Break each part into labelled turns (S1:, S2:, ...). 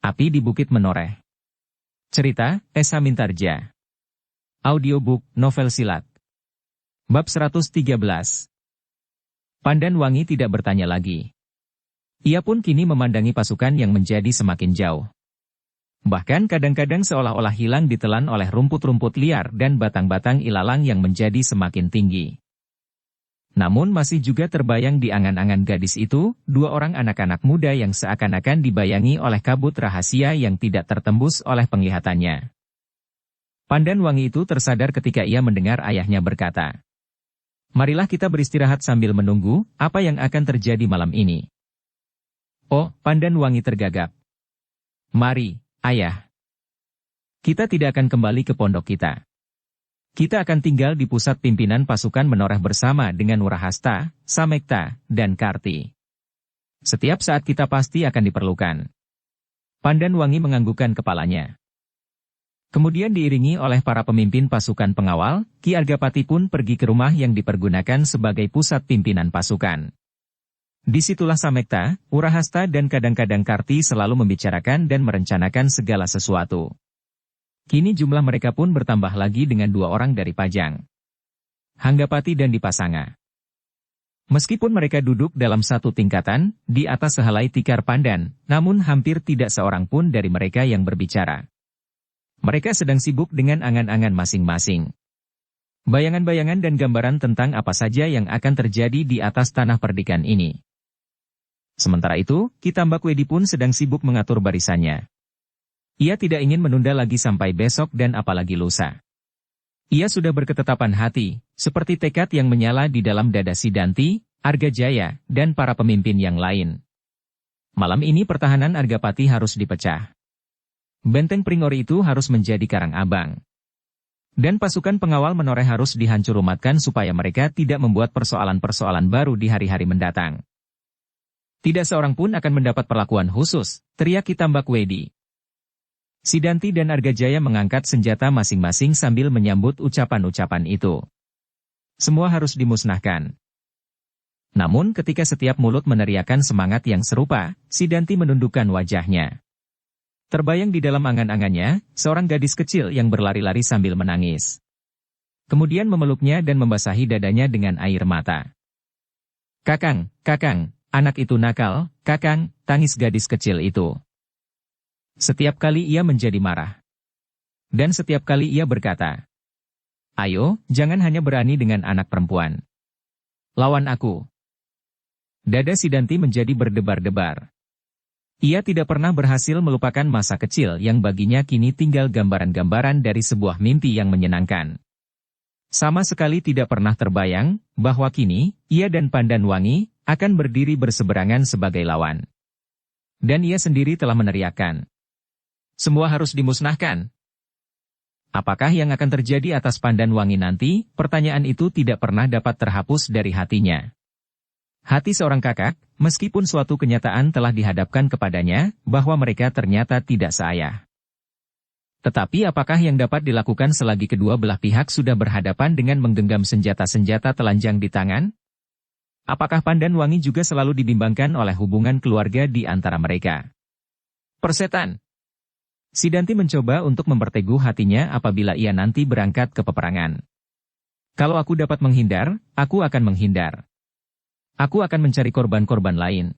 S1: Api di Bukit Menoreh. Cerita, Esa Mintarja. Audiobook, novel silat. Bab 113. Pandan Wangi tidak bertanya lagi. Ia pun kini memandangi pasukan yang menjadi semakin jauh. Bahkan kadang-kadang seolah-olah hilang ditelan oleh rumput-rumput liar dan batang-batang ilalang yang menjadi semakin tinggi. Namun masih juga terbayang di angan-angan gadis itu, dua orang anak-anak muda yang seakan-akan dibayangi oleh kabut rahasia yang tidak tertembus oleh penglihatannya. Pandan Wangi itu tersadar ketika ia mendengar ayahnya berkata, "Marilah kita beristirahat sambil menunggu apa yang akan terjadi malam ini." Oh, Pandan Wangi tergagap. "Mari, ayah. Kita tidak akan kembali ke pondok kita. Kita akan tinggal di pusat pimpinan pasukan Menoreh bersama dengan Wurahasta, Samekta, dan Karti. Setiap saat kita pasti akan diperlukan." Pandan Wangi menganggukkan kepalanya. Kemudian diiringi oleh para pemimpin pasukan pengawal, Ki Argapati pun pergi ke rumah yang dipergunakan sebagai pusat pimpinan pasukan. Disitulah Samekta, Wurahasta dan kadang-kadang Karti selalu membicarakan dan merencanakan segala sesuatu. Kini jumlah mereka pun bertambah lagi dengan dua orang dari Pajang, Hanggapati dan Dipasanga. Meskipun mereka duduk dalam satu tingkatan, di atas sehelai tikar pandan, namun hampir tidak seorang pun dari mereka yang berbicara. Mereka sedang sibuk dengan angan-angan masing-masing. Bayangan-bayangan dan gambaran tentang apa saja yang akan terjadi di atas tanah perdikan ini. Sementara itu, Ki Tambakwedi pun sedang sibuk mengatur barisannya. Ia tidak ingin menunda lagi sampai besok dan apalagi lusa. Ia sudah berketetapan hati, seperti tekad yang menyala di dalam dada Sidanti, Argajaya, dan para pemimpin yang lain. Malam ini pertahanan Argapati harus dipecah. Benteng Pringori itu harus menjadi karang abang. Dan pasukan pengawal Menoreh harus dihancur-rumatkan supaya mereka tidak membuat persoalan-persoalan baru di hari-hari mendatang. Tidak seorang pun akan mendapat perlakuan khusus, teriak Ki Tambakwedi. Sidanti dan Argajaya mengangkat senjata masing-masing sambil menyambut ucapan-ucapan itu. Semua harus dimusnahkan. Namun ketika setiap mulut meneriakan semangat yang serupa, Sidanti menundukkan wajahnya. Terbayang di dalam angan-angannya, seorang gadis kecil yang berlari-lari sambil menangis. Kemudian memeluknya dan membasahi dadanya dengan air mata. "Kakang, kakang, anak itu nakal, kakang," tangis gadis kecil itu. Setiap kali ia menjadi marah. Dan setiap kali ia berkata, "Ayo, jangan hanya berani dengan anak perempuan. Lawan aku." Dada Sidanti menjadi berdebar-debar. Ia tidak pernah berhasil melupakan masa kecil yang baginya kini tinggal gambaran-gambaran dari sebuah mimpi yang menyenangkan. Sama sekali tidak pernah terbayang bahwa kini, ia dan Pandan Wangi akan berdiri berseberangan sebagai lawan. Dan ia sendiri telah meneriakkan, "Semua harus dimusnahkan." Apakah yang akan terjadi atas Pandan Wangi nanti? Pertanyaan itu tidak pernah dapat terhapus dari hatinya. Hati seorang kakak, meskipun suatu kenyataan telah dihadapkan kepadanya, bahwa mereka ternyata tidak seayah. Tetapi apakah yang dapat dilakukan selagi kedua belah pihak sudah berhadapan dengan menggenggam senjata-senjata telanjang di tangan? Apakah Pandan Wangi juga selalu dibimbangkan oleh hubungan keluarga di antara mereka? Persetan! Sidanti mencoba untuk memperteguh hatinya apabila ia nanti berangkat ke peperangan. "Kalau aku dapat menghindar, aku akan menghindar. Aku akan mencari korban-korban lain.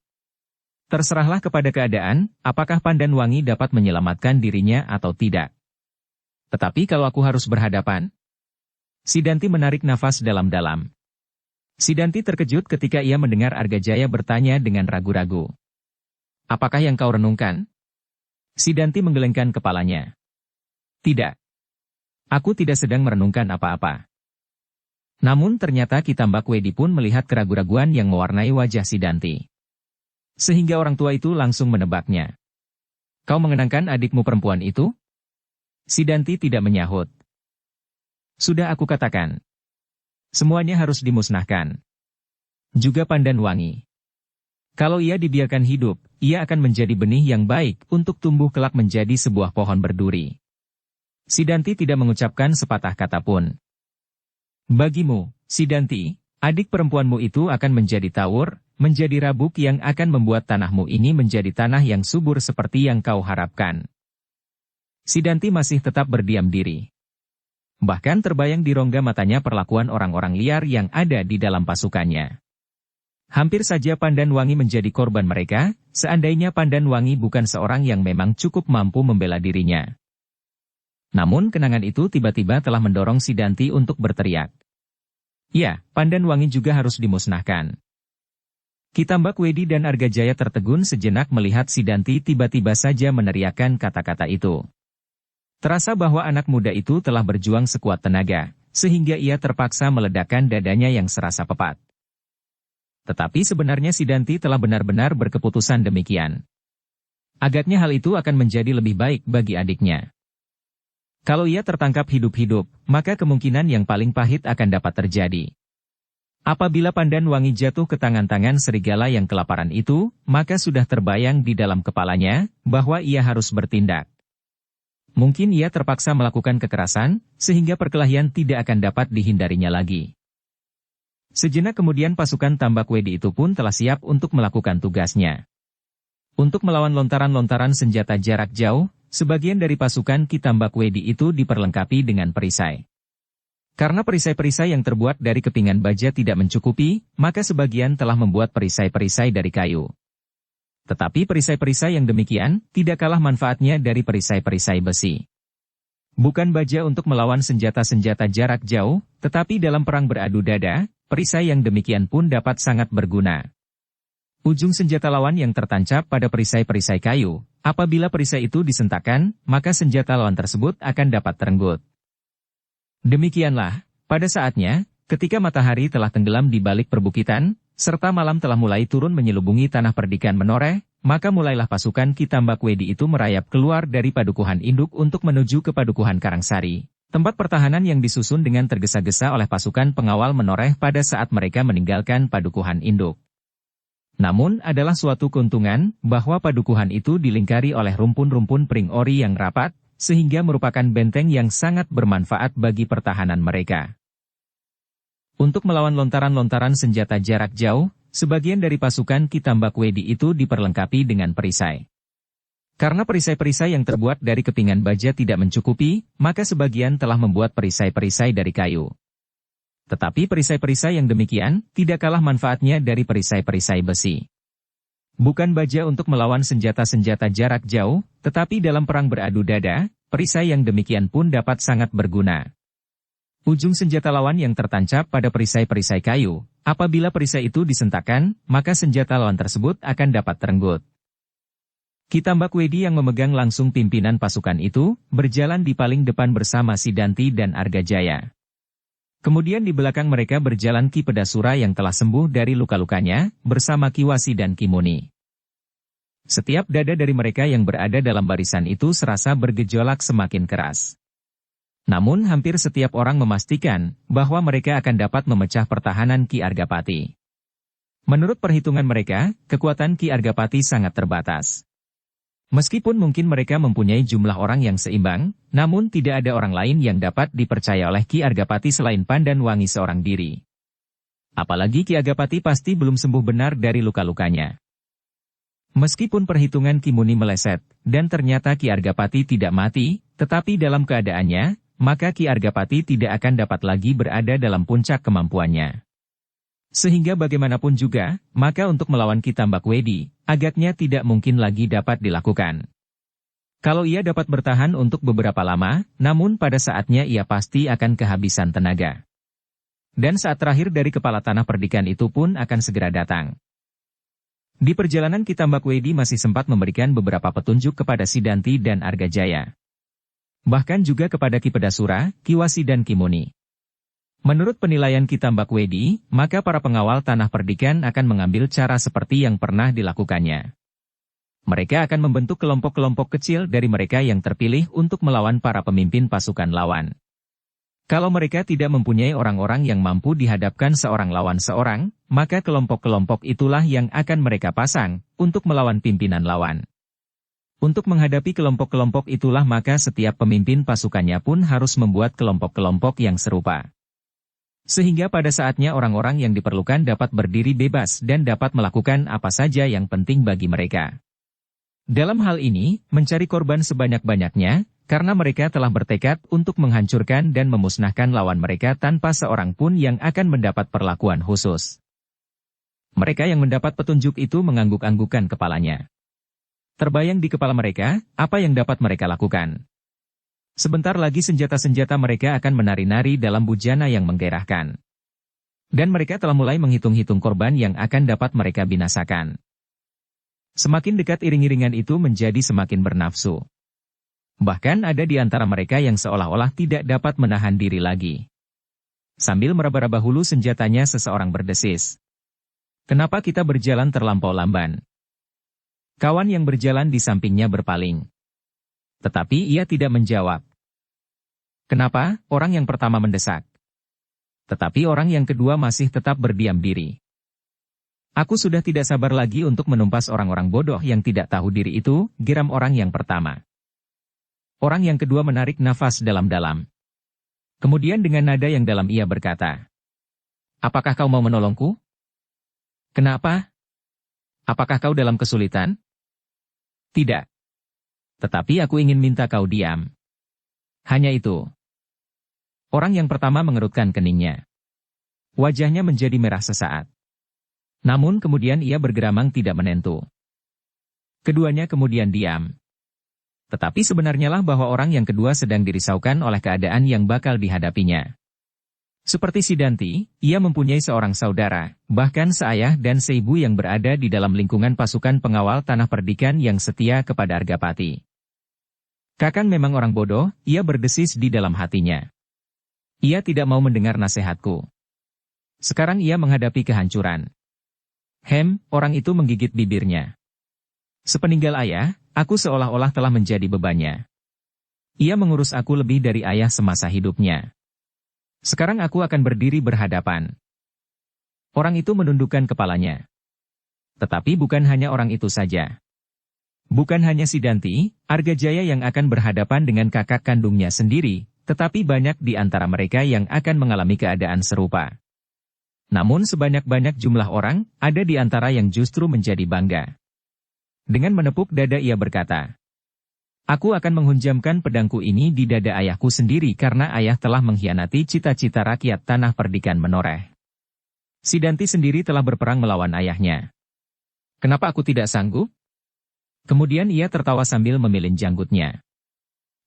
S1: Terserahlah kepada keadaan, apakah Pandan Wangi dapat menyelamatkan dirinya atau tidak. Tetapi kalau aku harus berhadapan..." Sidanti menarik nafas dalam-dalam. Sidanti terkejut ketika ia mendengar Argajaya bertanya dengan ragu-ragu, "Apakah yang kau renungkan?" Sidanti menggelengkan kepalanya. "Tidak. Aku tidak sedang merenungkan apa-apa." Namun ternyata Ki Tambakwedi pun melihat keraguan-raguan yang mewarnai wajah Sidanti. Sehingga orang tua itu langsung menebaknya. "Kau mengenangkan adikmu perempuan itu?" Sidanti tidak menyahut. "Sudah aku katakan. Semuanya harus dimusnahkan. Juga Pandan Wangi. Kalau ia dibiarkan hidup, ia akan menjadi benih yang baik untuk tumbuh kelak menjadi sebuah pohon berduri." Sidanti tidak mengucapkan sepatah kata pun. "Bagimu, Sidanti, adik perempuanmu itu akan menjadi tawur, menjadi rabuk yang akan membuat tanahmu ini menjadi tanah yang subur seperti yang kau harapkan. Sidanti masih tetap berdiam diri. Bahkan terbayang di rongga matanya perlakuan orang-orang liar yang ada di dalam pasukannya. Hampir saja Pandan Wangi menjadi korban mereka, seandainya Pandan Wangi bukan seorang yang memang cukup mampu membela dirinya. Namun kenangan itu tiba-tiba telah mendorong Sidanti untuk berteriak. Ya, Pandan Wangi juga harus dimusnahkan. Kitambak Wedi dan Argajaya tertegun sejenak melihat Sidanti tiba-tiba saja meneriakkan kata-kata itu. Terasa bahwa anak muda itu telah berjuang sekuat tenaga, sehingga ia terpaksa meledakkan dadanya yang serasa pepat. Tetapi sebenarnya Sidanti telah benar-benar berkeputusan demikian. Agaknya hal itu akan menjadi lebih baik bagi adiknya. Kalau ia tertangkap hidup-hidup, maka kemungkinan yang paling pahit akan dapat terjadi. Apabila Pandan Wangi jatuh ke tangan-tangan serigala yang kelaparan itu, maka sudah terbayang di dalam kepalanya bahwa ia harus bertindak. Mungkin ia terpaksa melakukan kekerasan, sehingga perkelahian tidak akan dapat dihindarinya lagi. Sejenak kemudian pasukan Tambak Wedi itu pun telah siap untuk melakukan tugasnya. Untuk melawan lontaran-lontaran senjata jarak jauh, sebagian dari pasukan Ki Tambak Wedi itu diperlengkapi dengan perisai. Karena perisai-perisai yang terbuat dari kepingan baja tidak mencukupi, maka sebagian telah membuat perisai-perisai dari kayu. Tetapi perisai-perisai yang demikian tidak kalah manfaatnya dari perisai-perisai besi. Bukan baja untuk melawan senjata-senjata jarak jauh, tetapi dalam perang beradu dada, perisai yang demikian pun dapat sangat berguna. Ujung senjata lawan yang tertancap pada perisai-perisai kayu, apabila perisai itu disentakkan, maka senjata lawan tersebut akan dapat terenggut. Demikianlah, pada saatnya, ketika matahari telah tenggelam di balik perbukitan, serta malam telah mulai turun menyelubungi tanah perdikan menoreh, maka mulailah pasukan Ki Tambak Wedi itu merayap keluar dari Padukuhan Induk untuk menuju ke Padukuhan Karangsari, tempat pertahanan yang disusun dengan tergesa-gesa oleh pasukan pengawal menoreh pada saat mereka meninggalkan Padukuhan Induk. Namun adalah suatu keuntungan bahwa padukuhan itu dilingkari oleh rumpun-rumpun pring ori yang rapat, sehingga merupakan benteng yang sangat bermanfaat bagi pertahanan mereka. Untuk melawan lontaran-lontaran senjata jarak jauh, sebagian dari pasukan Ki Tambak Wedi itu diperlengkapi dengan perisai. Karena perisai-perisai yang terbuat dari kepingan baja tidak mencukupi, maka sebagian telah membuat perisai-perisai dari kayu. Tetapi perisai-perisai yang demikian tidak kalah manfaatnya dari perisai-perisai besi. Bukan baja untuk melawan senjata-senjata jarak jauh, tetapi dalam perang beradu dada, perisai yang demikian pun dapat sangat berguna. Ujung senjata lawan yang tertancap pada perisai-perisai kayu, apabila perisai itu disentakkan, maka senjata lawan tersebut akan dapat terenggut. Ki Tambak Wedi yang memegang langsung pimpinan pasukan itu, berjalan di paling depan bersama Sidanti dan Argajaya. Kemudian di belakang mereka berjalan Ki Pedasura yang telah sembuh dari luka-lukanya, bersama Ki Wasi dan Ki Muni. Setiap dada dari mereka yang berada dalam barisan itu serasa bergejolak semakin keras. Namun hampir setiap orang memastikan bahwa mereka akan dapat memecah pertahanan Ki Argapati. Menurut perhitungan mereka, kekuatan Ki Argapati sangat terbatas. Meskipun mungkin mereka mempunyai jumlah orang yang seimbang, namun tidak ada orang lain yang dapat dipercaya oleh Ki Argapati selain Pandan Wangi seorang diri. Apalagi Ki Argapati pasti belum sembuh benar dari luka-lukanya. Meskipun perhitungan Ki Muni meleset, dan ternyata Ki Argapati tidak mati, tetapi dalam keadaannya, maka Ki Argapati tidak akan dapat lagi berada dalam puncak kemampuannya. Sehingga bagaimanapun juga, maka untuk melawan Ki Tambak Wedi, agaknya tidak mungkin lagi dapat dilakukan. Kalau ia dapat bertahan untuk beberapa lama, namun pada saatnya ia pasti akan kehabisan tenaga. Dan saat terakhir dari kepala tanah perdikan itu pun akan segera datang. Di perjalanan Ki Tambak Wedi masih sempat memberikan beberapa petunjuk kepada Sidanti dan Argajaya. Bahkan juga kepada Ki Pedasura, Ki Wasi dan Ki Muni. Menurut penilaian Ki Tambak Wedi, maka para pengawal tanah perdikan akan mengambil cara seperti yang pernah dilakukannya. Mereka akan membentuk kelompok-kelompok kecil dari mereka yang terpilih untuk melawan para pemimpin pasukan lawan. Kalau mereka tidak mempunyai orang-orang yang mampu dihadapkan seorang lawan seorang, maka kelompok-kelompok itulah yang akan mereka pasang untuk melawan pimpinan lawan. Untuk menghadapi kelompok-kelompok itulah maka setiap pemimpin pasukannya pun harus membuat kelompok-kelompok yang serupa. Sehingga pada saatnya orang-orang yang diperlukan dapat berdiri bebas dan dapat melakukan apa saja yang penting bagi mereka. Dalam hal ini, mencari korban sebanyak-banyaknya, karena mereka telah bertekad untuk menghancurkan dan memusnahkan lawan mereka tanpa seorang pun yang akan mendapat perlakuan khusus. Mereka yang mendapat petunjuk itu mengangguk-anggukkan kepalanya. Terbayang di kepala mereka, apa yang dapat mereka lakukan. Sebentar lagi senjata-senjata mereka akan menari-nari dalam bujana yang menggairahkan. Dan mereka telah mulai menghitung-hitung korban yang akan dapat mereka binasakan. Semakin dekat iring-iringan itu menjadi semakin bernafsu. Bahkan ada di antara mereka yang seolah-olah tidak dapat menahan diri lagi. Sambil meraba-raba hulu senjatanya seseorang berdesis. Kenapa kita berjalan terlampau lamban? Kawan yang berjalan di sampingnya berpaling. Tetapi ia tidak menjawab. Kenapa? Orang yang pertama mendesak. Tetapi orang yang kedua masih tetap berdiam diri. Aku sudah tidak sabar lagi untuk menumpas orang-orang bodoh yang tidak tahu diri itu, geram orang yang pertama. Orang yang kedua menarik nafas dalam-dalam. Kemudian dengan nada yang dalam ia berkata, "Apakah kau mau menolongku?" "Kenapa? Apakah kau dalam kesulitan?" "Tidak. Tetapi aku ingin minta kau diam. Hanya itu." Orang yang pertama mengerutkan keningnya. Wajahnya menjadi merah sesaat. Namun kemudian ia bergeramang tidak menentu. Keduanya kemudian diam. Tetapi sebenarnya lah bahwa orang yang kedua sedang dirisaukan oleh keadaan yang bakal dihadapinya. Seperti Sidanti, ia mempunyai seorang saudara, bahkan seayah dan seibu yang berada di dalam lingkungan pasukan pengawal tanah perdikan yang setia kepada Argapati. Kakang memang orang bodoh, ia berdesis di dalam hatinya. Ia tidak mau mendengar nasihatku. Sekarang ia menghadapi kehancuran. Orang itu menggigit bibirnya. Sepeninggal ayah, aku seolah-olah telah menjadi bebannya. Ia mengurus aku lebih dari ayah semasa hidupnya. Sekarang aku akan berdiri berhadapan. Orang itu menundukkan kepalanya. Tetapi bukan hanya orang itu saja. Bukan hanya Sidanti, Argajaya yang akan berhadapan dengan kakak kandungnya sendiri, tetapi banyak di antara mereka yang akan mengalami keadaan serupa. Namun sebanyak-banyak jumlah orang, ada di antara yang justru menjadi bangga. Dengan menepuk dada ia berkata, "Aku akan menghunjamkan pedangku ini di dada ayahku sendiri karena ayah telah mengkhianati cita-cita rakyat tanah perdikan menoreh. Sidanti sendiri telah berperang melawan ayahnya. Kenapa aku tidak sanggup?" Kemudian ia tertawa sambil memilin janggutnya.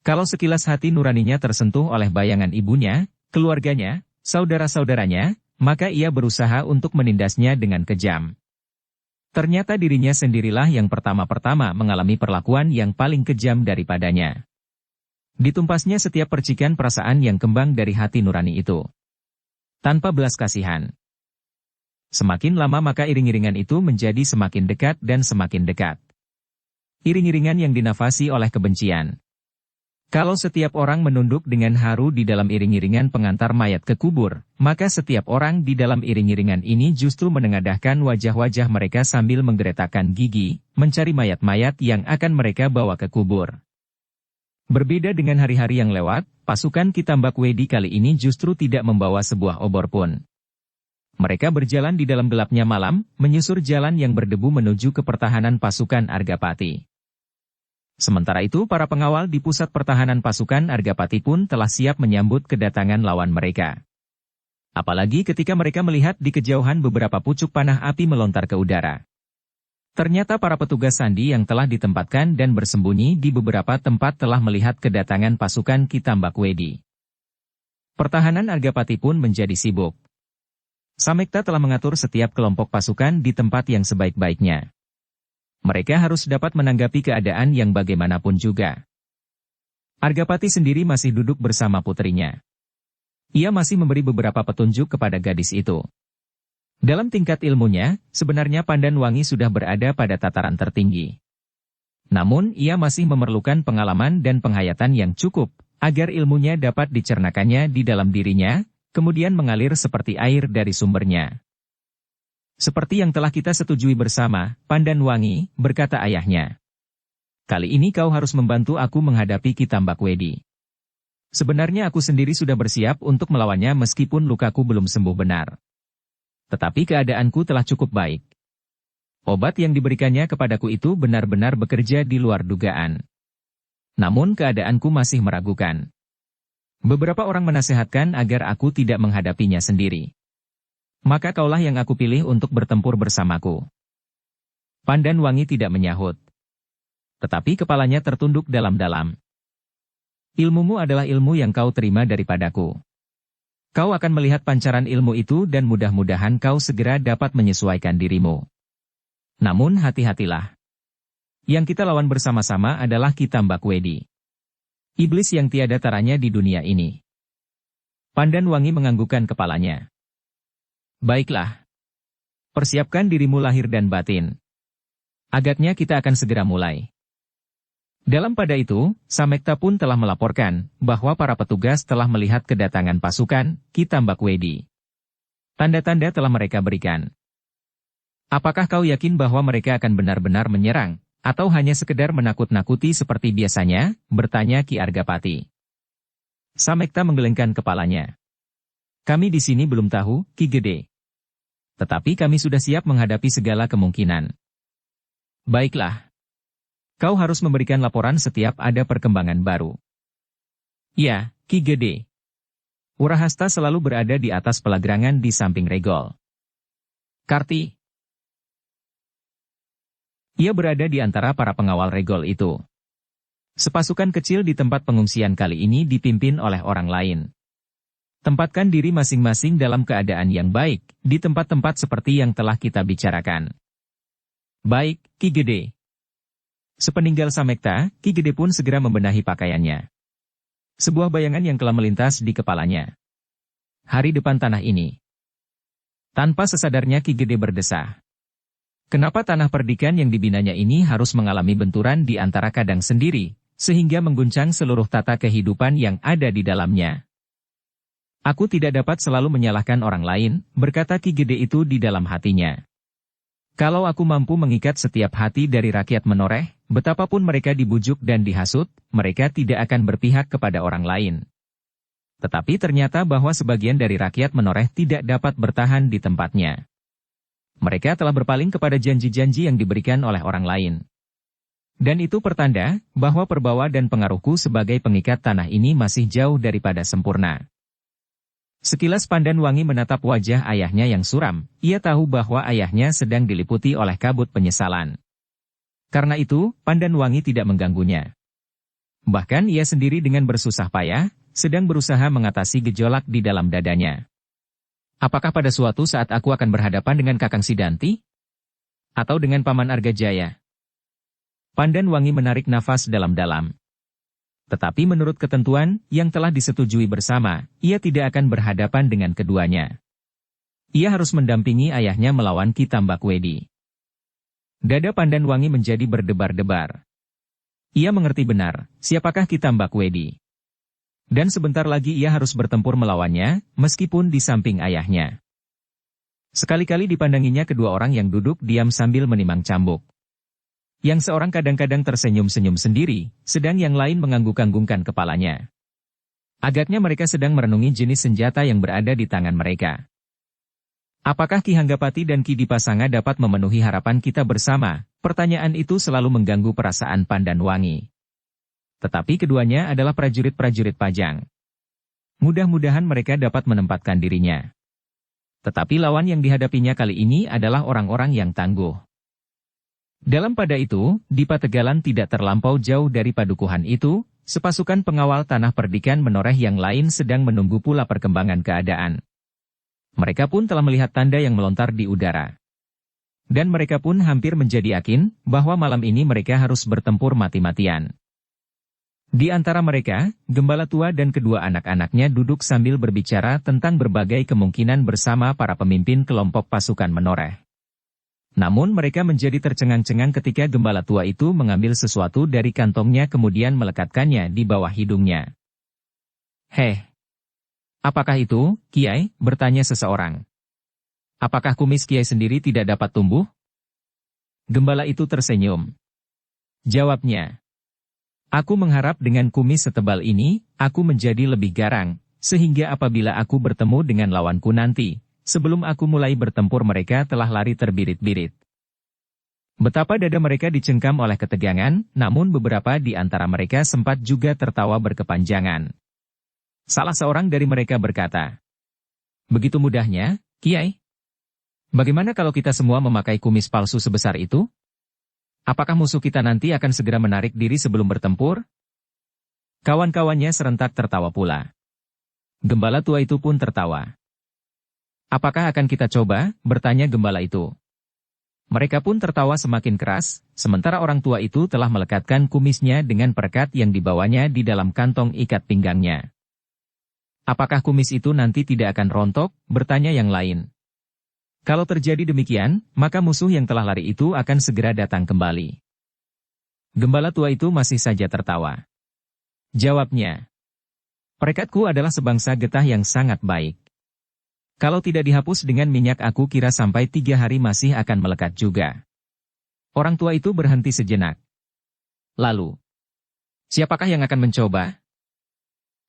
S1: Kalau sekilas hati nuraninya tersentuh oleh bayangan ibunya, keluarganya, saudara-saudaranya, maka ia berusaha untuk menindasnya dengan kejam. Ternyata dirinya sendirilah yang pertama-pertama mengalami perlakuan yang paling kejam daripadanya. Ditumpasnya setiap percikan perasaan yang kembang dari hati nurani itu. Tanpa belas kasihan. Semakin lama maka iring-iringan itu menjadi semakin dekat dan semakin dekat. Iring-iringan yang dinafasi oleh kebencian. Kalau setiap orang menunduk dengan haru di dalam iring-iringan pengantar mayat ke kubur, maka setiap orang di dalam iring-iringan ini justru menengadahkan wajah-wajah mereka sambil menggeretakkan gigi, mencari mayat-mayat yang akan mereka bawa ke kubur. Berbeda dengan hari-hari yang lewat, pasukan Kitambak Wedi kali ini justru tidak membawa sebuah obor pun. Mereka berjalan di dalam gelapnya malam, menyusur jalan yang berdebu menuju ke pertahanan pasukan Argapati. Sementara itu para pengawal di pusat pertahanan pasukan Argapati pun telah siap menyambut kedatangan lawan mereka. Apalagi ketika mereka melihat di kejauhan beberapa pucuk panah api melontar ke udara. Ternyata para petugas sandi yang telah ditempatkan dan bersembunyi di beberapa tempat telah melihat kedatangan pasukan Kitambak Wedi. Pertahanan Argapati pun menjadi sibuk. Samekta telah mengatur setiap kelompok pasukan di tempat yang sebaik-baiknya. Mereka harus dapat menanggapi keadaan yang bagaimanapun juga. Argapati sendiri masih duduk bersama putrinya. Ia masih memberi beberapa petunjuk kepada gadis itu. Dalam tingkat ilmunya, sebenarnya Pandanwangi sudah berada pada tataran tertinggi. Namun, ia masih memerlukan pengalaman dan penghayatan yang cukup, agar ilmunya dapat dicernakannya di dalam dirinya, kemudian mengalir seperti air dari sumbernya. "Seperti yang telah kita setujui bersama, Pandanwangi," berkata ayahnya. "Kali ini kau harus membantu aku menghadapi Kitambak Wedi. Sebenarnya aku sendiri sudah bersiap untuk melawannya meskipun lukaku belum sembuh benar. Tetapi keadaanku telah cukup baik. Obat yang diberikannya kepadaku itu benar-benar bekerja di luar dugaan. Namun keadaanku masih meragukan. Beberapa orang menasehatkan agar aku tidak menghadapinya sendiri. Maka kaulah yang aku pilih untuk bertempur bersamaku. Pandan Wangi tidak menyahut. Tetapi kepalanya tertunduk dalam-dalam. Ilmumu adalah ilmu yang kau terima daripadaku. Kau akan melihat pancaran ilmu itu dan mudah-mudahan kau segera dapat menyesuaikan dirimu. Namun hati-hatilah. Yang kita lawan bersama-sama adalah Ki Tambakwedi. Iblis yang tiada taranya di dunia ini. Pandan Wangi menganggukkan kepalanya. Baiklah. Persiapkan dirimu lahir dan batin. Agaknya kita akan segera mulai. Dalam pada itu, Samekta pun telah melaporkan bahwa para petugas telah melihat kedatangan pasukan Ki Tambakwedi. Tanda-tanda telah mereka berikan. Apakah kau yakin bahwa mereka akan benar-benar menyerang, atau hanya sekedar menakut-nakuti seperti biasanya? Bertanya Ki Argapati. Samekta menggelengkan kepalanya. Kami di sini belum tahu, Ki Gede. Tetapi kami sudah siap menghadapi segala kemungkinan. Baiklah. Kau harus memberikan laporan setiap ada perkembangan baru. Ya, Ki Gede. Urahasta selalu berada di atas pelagrangan di samping Regol. Karti. Ia berada di antara para pengawal Regol itu. Sepasukan kecil di tempat pengungsian kali ini dipimpin oleh orang lain. Tempatkan diri masing-masing dalam keadaan yang baik, di tempat-tempat seperti yang telah kita bicarakan. Baik, Ki Gede. Sepeninggal Samekta, Ki Gede pun segera membenahi pakaiannya. Sebuah bayangan yang telah melintas di kepalanya. Hari depan tanah ini. Tanpa sesadarnya Ki Gede berdesah. Kenapa tanah perdikan yang dibinanya ini harus mengalami benturan di antara kadang sendiri, sehingga mengguncang seluruh tata kehidupan yang ada di dalamnya? Aku tidak dapat selalu menyalahkan orang lain, berkata Ki Gede itu di dalam hatinya. Kalau aku mampu mengikat setiap hati dari rakyat Menoreh, betapapun mereka dibujuk dan dihasut, mereka tidak akan berpihak kepada orang lain. Tetapi ternyata bahwa sebagian dari rakyat Menoreh tidak dapat bertahan di tempatnya. Mereka telah berpaling kepada janji-janji yang diberikan oleh orang lain. Dan itu pertanda bahwa perbawa dan pengaruhku sebagai pengikat tanah ini masih jauh daripada sempurna. Sekilas Pandan Wangi menatap wajah ayahnya yang suram, ia tahu bahwa ayahnya sedang diliputi oleh kabut penyesalan. Karena itu, Pandan Wangi tidak mengganggunya. Bahkan ia sendiri dengan bersusah payah, sedang berusaha mengatasi gejolak di dalam dadanya. Apakah pada suatu saat aku akan berhadapan dengan Kakang Sidanti? Atau dengan Paman Argajaya? Pandan Wangi menarik nafas dalam-dalam. Tetapi menurut ketentuan yang telah disetujui bersama, ia tidak akan berhadapan dengan keduanya. Ia harus mendampingi ayahnya melawan Ki Tambakwedi. Dada Pandan Wangi menjadi berdebar-debar. Ia mengerti benar, siapakah Ki Tambakwedi. Dan sebentar lagi ia harus bertempur melawannya, meskipun di samping ayahnya. Sekali-kali dipandanginya kedua orang yang duduk diam sambil menimang cambuk. Yang seorang kadang-kadang tersenyum-senyum sendiri, sedang yang lain mengangguk-anggukkan kepalanya. Agaknya mereka sedang merenungi jenis senjata yang berada di tangan mereka. Apakah Ki Hanggapati dan Ki Dipasanga dapat memenuhi harapan kita bersama? Pertanyaan itu selalu mengganggu perasaan Pandan Wangi. Tetapi keduanya adalah prajurit-prajurit Pajang. Mudah-mudahan mereka dapat menempatkan dirinya. Tetapi lawan yang dihadapinya kali ini adalah orang-orang yang tangguh. Dalam pada itu, di Pategalan tidak terlampau jauh dari padukuhan itu, sepasukan pengawal tanah perdikan Menoreh yang lain sedang menunggu pula perkembangan keadaan. Mereka pun telah melihat tanda yang melontar di udara. Dan mereka pun hampir menjadi yakin bahwa malam ini mereka harus bertempur mati-matian. Di antara mereka, Gembala Tua dan kedua anak-anaknya duduk sambil berbicara tentang berbagai kemungkinan bersama para pemimpin kelompok pasukan Menoreh. Namun mereka menjadi tercengang-cengang ketika Gembala Tua itu mengambil sesuatu dari kantongnya kemudian melekatkannya di bawah hidungnya. Heh! Apakah itu, Kiai? Bertanya seseorang. Apakah kumis Kiai sendiri tidak dapat tumbuh? Gembala itu tersenyum. Jawabnya. Aku mengharap dengan kumis setebal ini, aku menjadi lebih garang, sehingga apabila aku bertemu dengan lawanku nanti, sebelum aku mulai bertempur mereka telah lari terbirit-birit. Betapa dada mereka dicengkam oleh ketegangan, namun beberapa di antara mereka sempat juga tertawa berkepanjangan. Salah seorang dari mereka berkata, "Begitu mudahnya, Kiai? Bagaimana kalau kita semua memakai kumis palsu sebesar itu? Apakah musuh kita nanti akan segera menarik diri sebelum bertempur?" Kawan-kawannya serentak tertawa pula. Gembala tua itu pun tertawa. "Apakah akan kita coba?" bertanya gembala itu. Mereka pun tertawa semakin keras, sementara orang tua itu telah melekatkan kumisnya dengan perekat yang dibawanya di dalam kantong ikat pinggangnya. "Apakah kumis itu nanti tidak akan rontok?" bertanya yang lain. "Kalau terjadi demikian, maka musuh yang telah lari itu akan segera datang kembali." Gembala tua itu masih saja tertawa. Jawabnya, "Perekatku adalah sebangsa getah yang sangat baik. Kalau tidak dihapus dengan minyak aku kira sampai 3 hari masih akan melekat juga." Orang tua itu berhenti sejenak. Lalu, "Siapakah yang akan mencoba?"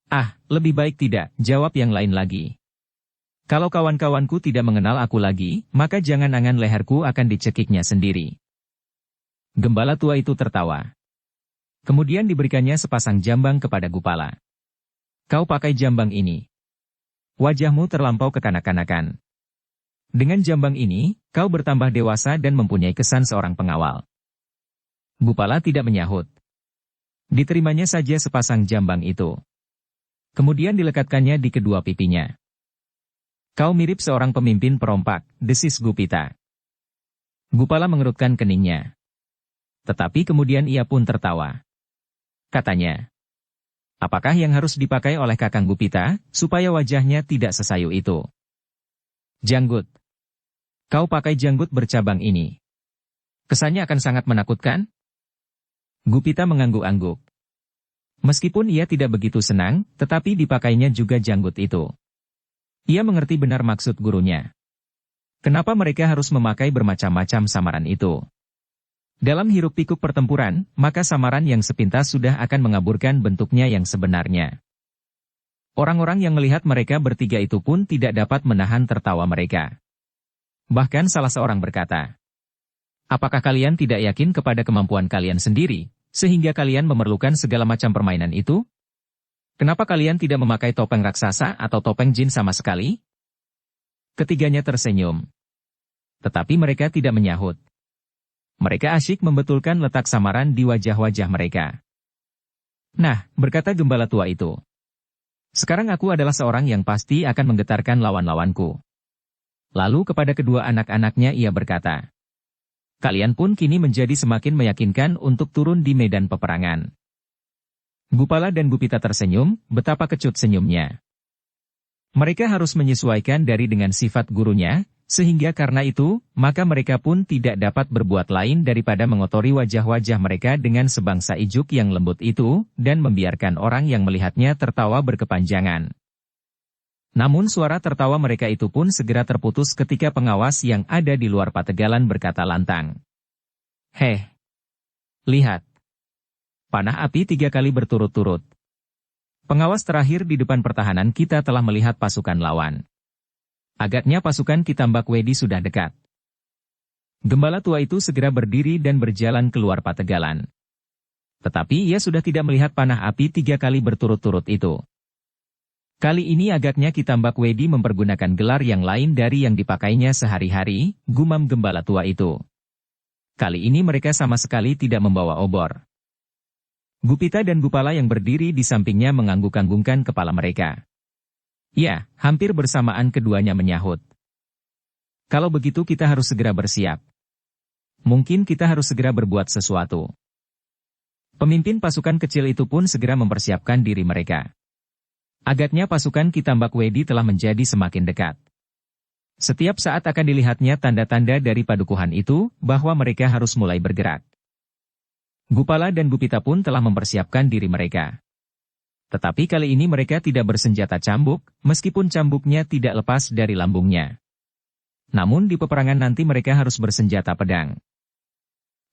S1: "Ah, lebih baik tidak," jawab yang lain lagi. "Kalau kawan-kawanku tidak mengenal aku lagi, maka jangan angan leherku akan dicekiknya sendiri." Gembala tua itu tertawa. Kemudian diberikannya sepasang jambang kepada Gupala. "Kau pakai jambang ini. Wajahmu terlampau kekanak-kanakan. Dengan jambang ini, kau bertambah dewasa dan mempunyai kesan seorang pengawal." Gupala tidak menyahut. Diterimanya saja sepasang jambang itu. Kemudian dilekatkannya di kedua pipinya. "Kau mirip seorang pemimpin perompak," desis Gupita. Gupala mengerutkan keningnya. Tetapi kemudian ia pun tertawa. Katanya, "Apakah yang harus dipakai oleh Kakang Gupita, supaya wajahnya tidak sesayu itu?" "Janggut. Kau pakai janggut bercabang ini. Kesannya akan sangat menakutkan?" Gupita mengangguk-angguk. Meskipun ia tidak begitu senang, tetapi dipakainya juga janggut itu. Ia mengerti benar maksud gurunya. Kenapa mereka harus memakai bermacam-macam samaran itu? Dalam hiruk-pikuk pertempuran, maka samaran yang sepintas sudah akan mengaburkan bentuknya yang sebenarnya. Orang-orang yang melihat mereka bertiga itu pun tidak dapat menahan tertawa mereka. Bahkan salah seorang berkata, "Apakah kalian tidak yakin kepada kemampuan kalian sendiri, sehingga kalian memerlukan segala macam permainan itu? Kenapa kalian tidak memakai topeng raksasa atau topeng jin sama sekali?" Ketiganya tersenyum. Tetapi mereka tidak menyahut. Mereka asyik membetulkan letak samaran di wajah-wajah mereka. "Nah," berkata gembala tua itu, "sekarang aku adalah seorang yang pasti akan menggetarkan lawan-lawanku." Lalu kepada kedua anak-anaknya ia berkata, "Kalian pun kini menjadi semakin meyakinkan untuk turun di medan peperangan." Gupala dan Gupita tersenyum, betapa kecut senyumnya. Mereka harus menyesuaikan dari dengan sifat gurunya, sehingga karena itu, maka mereka pun tidak dapat berbuat lain daripada mengotori wajah-wajah mereka dengan sebangsa ijuk yang lembut itu, dan membiarkan orang yang melihatnya tertawa berkepanjangan. Namun suara tertawa mereka itu pun segera terputus ketika pengawas yang ada di luar pategalan berkata lantang, "Heh, lihat. Panah api 3 kali berturut-turut. Pengawas terakhir di depan pertahanan kita telah melihat pasukan lawan. Agaknya pasukan Kitambak Wedi sudah dekat." Gembala tua itu segera berdiri dan berjalan keluar pategalan. Tetapi ia sudah tidak melihat panah api 3 kali berturut-turut itu. Kali ini agaknya Kitambak Wedi mempergunakan gelar yang lain dari yang dipakainya sehari-hari, gumam gembala tua itu. Kali ini mereka sama sekali tidak membawa obor. Gupita dan Gupala yang berdiri di sampingnya mengangguk-anggungkan kepala mereka. Ya, hampir bersamaan keduanya menyahut. "Kalau begitu kita harus segera bersiap. Mungkin kita harus segera berbuat sesuatu." Pemimpin pasukan kecil itu pun segera mempersiapkan diri mereka. Agaknya pasukan Kitambak Wedi telah menjadi semakin dekat. Setiap saat akan dilihatnya tanda-tanda dari padukuhan itu, bahwa mereka harus mulai bergerak. Gupala dan Gupita pun telah mempersiapkan diri mereka. Tetapi kali ini mereka tidak bersenjata cambuk, meskipun cambuknya tidak lepas dari lambungnya. Namun di peperangan nanti mereka harus bersenjata pedang.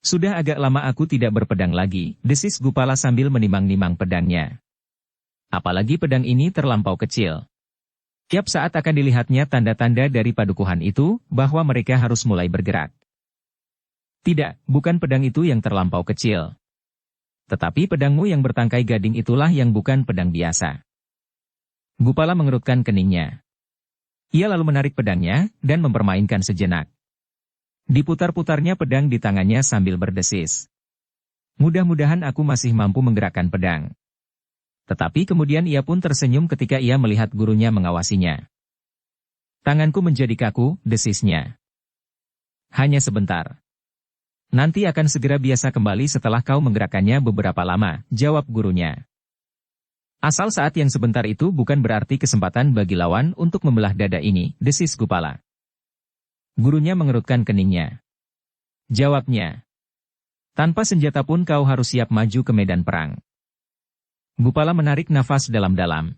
S1: Sudah agak lama aku tidak berpedang lagi, desis Gupala sambil menimang-nimang pedangnya. Apalagi pedang ini terlampau kecil. Tiap saat akan dilihatnya tanda-tanda dari padukuhan itu, bahwa mereka harus mulai bergerak. Tidak, bukan pedang itu yang terlampau kecil. Tetapi pedangmu yang bertangkai gading itulah yang bukan pedang biasa. Gupala mengerutkan keningnya. Ia lalu menarik pedangnya, dan mempermainkan sejenak. Diputar-putarnya pedang di tangannya sambil berdesis. Mudah-mudahan aku masih mampu menggerakkan pedang. Tetapi kemudian ia pun tersenyum ketika ia melihat gurunya mengawasinya. Tanganku menjadi kaku, desisnya. Hanya sebentar. Nanti akan segera biasa kembali setelah kau menggerakkannya beberapa lama, jawab gurunya. Asal saat yang sebentar itu bukan berarti kesempatan bagi lawan untuk membelah dada ini, desis Gupala. Gurunya mengerutkan keningnya. Jawabnya. Tanpa senjata pun kau harus siap maju ke medan perang. Gupala menarik nafas dalam-dalam.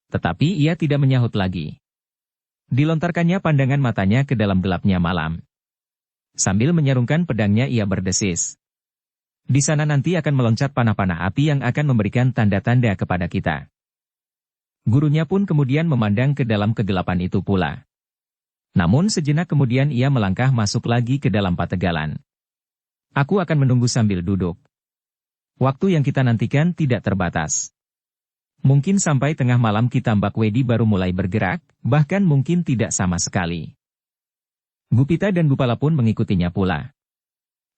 S1: Tetapi ia tidak menyahut lagi. Dilontarkannya pandangan matanya ke dalam gelapnya malam. Sambil menyarungkan pedangnya ia berdesis. Di sana nanti akan meloncat panah-panah api yang akan memberikan tanda-tanda kepada kita. Gurunya pun kemudian memandang ke dalam kegelapan itu pula. Namun sejenak kemudian ia melangkah masuk lagi ke dalam pategalan. Aku akan menunggu sambil duduk. Waktu yang kita nantikan tidak terbatas. Mungkin sampai tengah malam Kitambak Wedi baru mulai bergerak, bahkan mungkin tidak sama sekali. Gupita dan Gupala pun mengikutinya pula.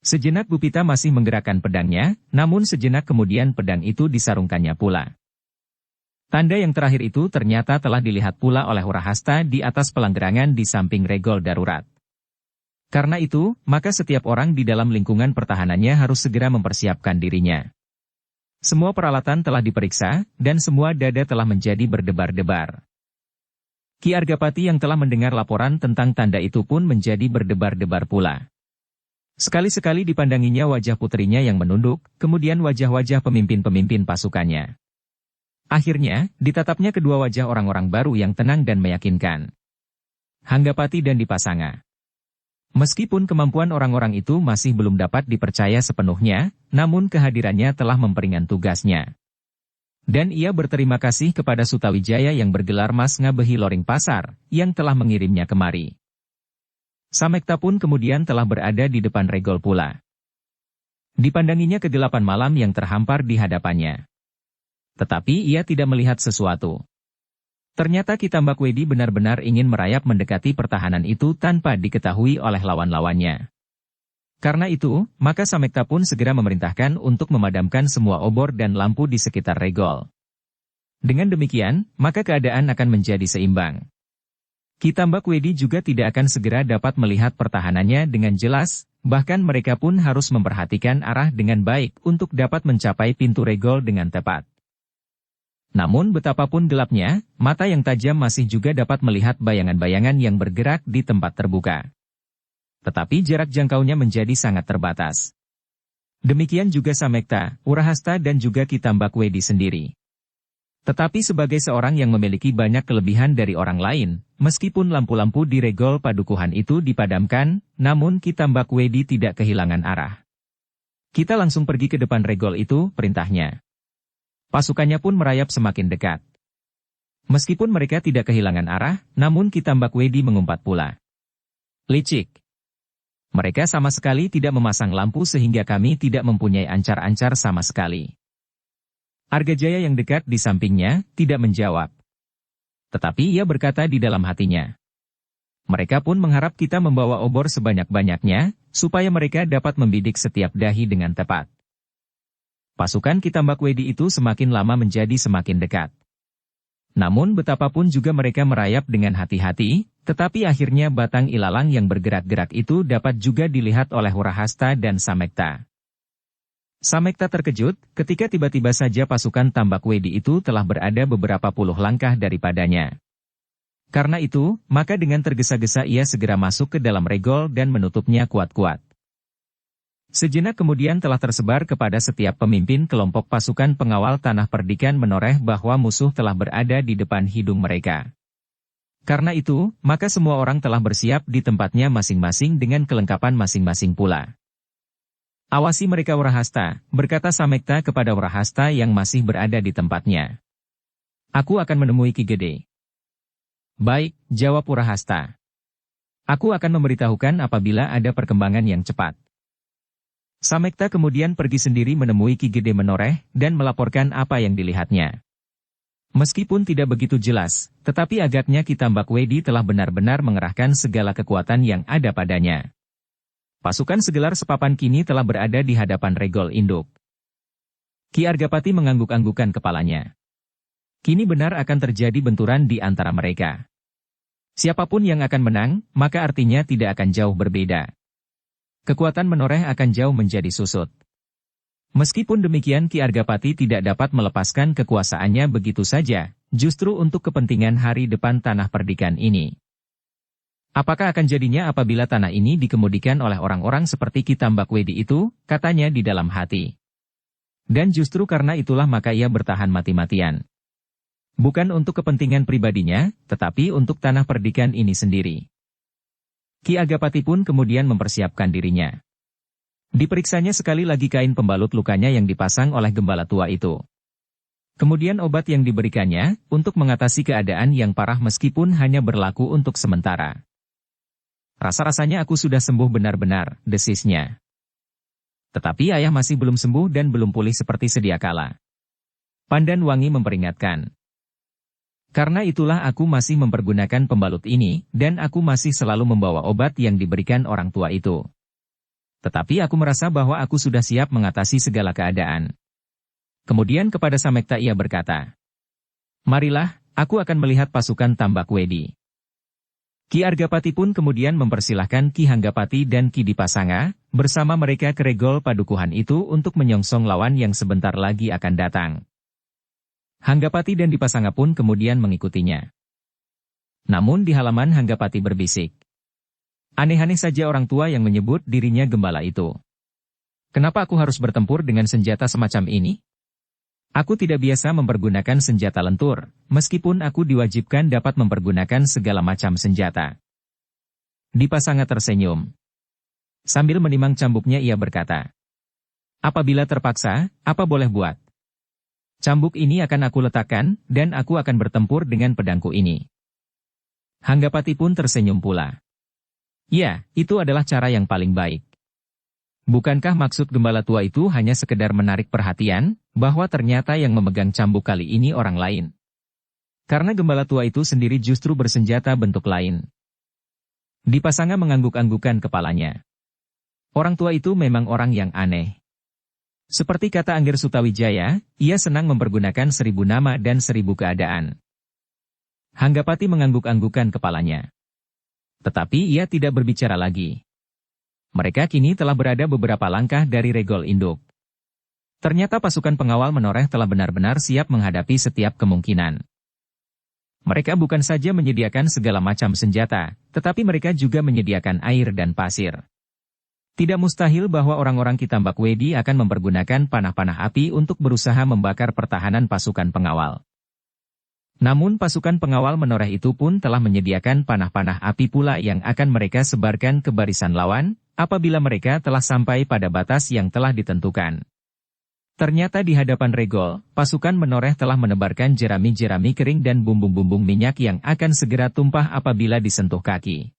S1: Sejenak Gupita masih menggerakkan pedangnya, namun sejenak kemudian pedang itu disarungkannya pula. Tanda yang terakhir itu ternyata telah dilihat pula oleh Urahasta di atas pelanggerangan di samping regol darurat. Karena itu, maka setiap orang di dalam lingkungan pertahanannya harus segera mempersiapkan dirinya. Semua peralatan telah diperiksa, dan semua dada telah menjadi berdebar-debar. Ki Argapati yang telah mendengar laporan tentang tanda itu pun menjadi berdebar-debar pula. Sekali-sekali dipandanginya wajah putrinya yang menunduk, kemudian wajah-wajah pemimpin-pemimpin pasukannya. Akhirnya, ditatapnya kedua wajah orang-orang baru yang tenang dan meyakinkan. Hanggapati dan Dipasanga. Meskipun kemampuan orang-orang itu masih belum dapat dipercaya sepenuhnya, namun kehadirannya telah memperingan tugasnya. Dan ia berterima kasih kepada Sutawijaya yang bergelar Mas Ngabehi Loring Pasar, yang telah mengirimnya kemari. Samekta pun kemudian telah berada di depan regol pula. Dipandanginya kegelapan malam yang terhampar di hadapannya. Tetapi ia tidak melihat sesuatu. Ternyata Kitambak Wedi benar-benar ingin merayap mendekati pertahanan itu tanpa diketahui oleh lawan-lawannya. Karena itu, maka Samekta pun segera memerintahkan untuk memadamkan semua obor dan lampu di sekitar regol. Dengan demikian, maka keadaan akan menjadi seimbang. Kitambak Wedi juga tidak akan segera dapat melihat pertahanannya dengan jelas, bahkan mereka pun harus memperhatikan arah dengan baik untuk dapat mencapai pintu regol dengan tepat. Namun betapapun gelapnya, mata yang tajam masih juga dapat melihat bayangan-bayangan yang bergerak di tempat terbuka. Tetapi jarak jangkaunya menjadi sangat terbatas. Demikian juga Samekta, Urahasta dan juga Kitambak Wedi sendiri. Tetapi sebagai seorang yang memiliki banyak kelebihan dari orang lain, meskipun lampu-lampu di regol padukuhan itu dipadamkan, namun Kitambak Wedi tidak kehilangan arah. Kita langsung pergi ke depan regol itu, perintahnya. Pasukannya pun merayap semakin dekat. Meskipun mereka tidak kehilangan arah, namun Kitambak Wedi mengumpat pula. Licik. Mereka sama sekali tidak memasang lampu sehingga kami tidak mempunyai ancar-ancar sama sekali. Argajaya yang dekat di sampingnya tidak menjawab. Tetapi ia berkata di dalam hatinya. Mereka pun mengharap kita membawa obor sebanyak-banyaknya, supaya mereka dapat membidik setiap dahi dengan tepat. Pasukan Kitambak Wedi itu semakin lama menjadi semakin dekat. Namun betapapun juga mereka merayap dengan hati-hati, tetapi akhirnya batang ilalang yang bergerak-gerak itu dapat juga dilihat oleh Urahasta dan Samekta. Samekta terkejut ketika tiba-tiba saja pasukan Tambak Wedi itu telah berada beberapa puluh langkah daripadanya. Karena itu, maka dengan tergesa-gesa ia segera masuk ke dalam regol dan menutupnya kuat-kuat. Sejenak kemudian telah tersebar kepada setiap pemimpin kelompok pasukan pengawal tanah perdikan menoreh bahwa musuh telah berada di depan hidung mereka. Karena itu, maka semua orang telah bersiap di tempatnya masing-masing dengan kelengkapan masing-masing pula. Awasi mereka Wrahasta, berkata Samekta kepada Wrahasta yang masih berada di tempatnya. Aku akan menemui Ki Gede. Baik, jawab Wrahasta. Aku akan memberitahukan apabila ada perkembangan yang cepat. Samekta kemudian pergi sendiri menemui Ki Gede Menoreh dan melaporkan apa yang dilihatnya. Meskipun tidak begitu jelas, tetapi agaknya Ki Tambak Wedi telah benar-benar mengerahkan segala kekuatan yang ada padanya. Pasukan segelar sepapan kini telah berada di hadapan Regol Induk. Ki Argapati mengangguk-anggukan kepalanya. Kini benar akan terjadi benturan di antara mereka. Siapapun yang akan menang, maka artinya tidak akan jauh berbeda. Kekuatan Menoreh akan jauh menjadi susut. Meskipun demikian Ki Argapati tidak dapat melepaskan kekuasaannya begitu saja, justru untuk kepentingan hari depan tanah perdikan ini. Apakah akan jadinya apabila tanah ini dikemudikan oleh orang-orang seperti Ki Tambak Wedi itu, katanya di dalam hati. Dan justru karena itulah maka ia bertahan mati-matian. Bukan untuk kepentingan pribadinya, tetapi untuk tanah perdikan ini sendiri. Ki Argapati pun kemudian mempersiapkan dirinya. Diperiksanya sekali lagi kain pembalut lukanya yang dipasang oleh gembala tua itu. Kemudian obat yang diberikannya, untuk mengatasi keadaan yang parah meskipun hanya berlaku untuk sementara. Rasa-rasanya aku sudah sembuh benar-benar, desisnya. Tetapi ayah masih belum sembuh dan belum pulih seperti sedia kala. Pandan Wangi memperingatkan. Karena itulah aku masih mempergunakan pembalut ini, dan aku masih selalu membawa obat yang diberikan orang tua itu. Tetapi aku merasa bahwa aku sudah siap mengatasi segala keadaan. Kemudian kepada Samekta ia berkata, marilah, aku akan melihat pasukan Tambak Wedi. Ki Argapati pun kemudian mempersilahkan Ki Hanggapati dan Ki Dipasanga, bersama mereka ke Regol Padukuhan itu untuk menyongsong lawan yang sebentar lagi akan datang. Hanggapati dan Dipasanga pun kemudian mengikutinya. Namun di halaman Hanggapati berbisik. Aneh-aneh saja orang tua yang menyebut dirinya gembala itu. Kenapa aku harus bertempur dengan senjata semacam ini? Aku tidak biasa mempergunakan senjata lentur, meskipun aku diwajibkan dapat mempergunakan segala macam senjata. Dipasanga tersenyum. Sambil menimang cambuknya ia berkata, apabila terpaksa, apa boleh buat? Cambuk ini akan aku letakkan, dan aku akan bertempur dengan pedangku ini. Hanggapati pun tersenyum pula. Ya, itu adalah cara yang paling baik. Bukankah maksud gembala tua itu hanya sekedar menarik perhatian, bahwa ternyata yang memegang cambuk kali ini orang lain? Karena gembala tua itu sendiri justru bersenjata bentuk lain. Dipasanga mengangguk-anggukan kepalanya. Orang tua itu memang orang yang aneh. Seperti kata Angger Sutawijaya, ia senang mempergunakan 1000 nama dan 1000 keadaan. Hanggapati mengangguk-anggukan kepalanya. Tetapi ia tidak berbicara lagi. Mereka kini telah berada beberapa langkah dari Regol Induk. Ternyata pasukan pengawal Menoreh telah benar-benar siap menghadapi setiap kemungkinan. Mereka bukan saja menyediakan segala macam senjata, tetapi mereka juga menyediakan air dan pasir. Tidak mustahil bahwa orang-orang Ki Tambak Wedi akan mempergunakan panah-panah api untuk berusaha membakar pertahanan pasukan pengawal. Namun pasukan pengawal Menoreh itu pun telah menyediakan panah-panah api pula yang akan mereka sebarkan ke barisan lawan, apabila mereka telah sampai pada batas yang telah ditentukan. Ternyata di hadapan Regol, pasukan Menoreh telah menebarkan jerami-jerami kering dan bumbung-bumbung minyak yang akan segera tumpah apabila disentuh kaki.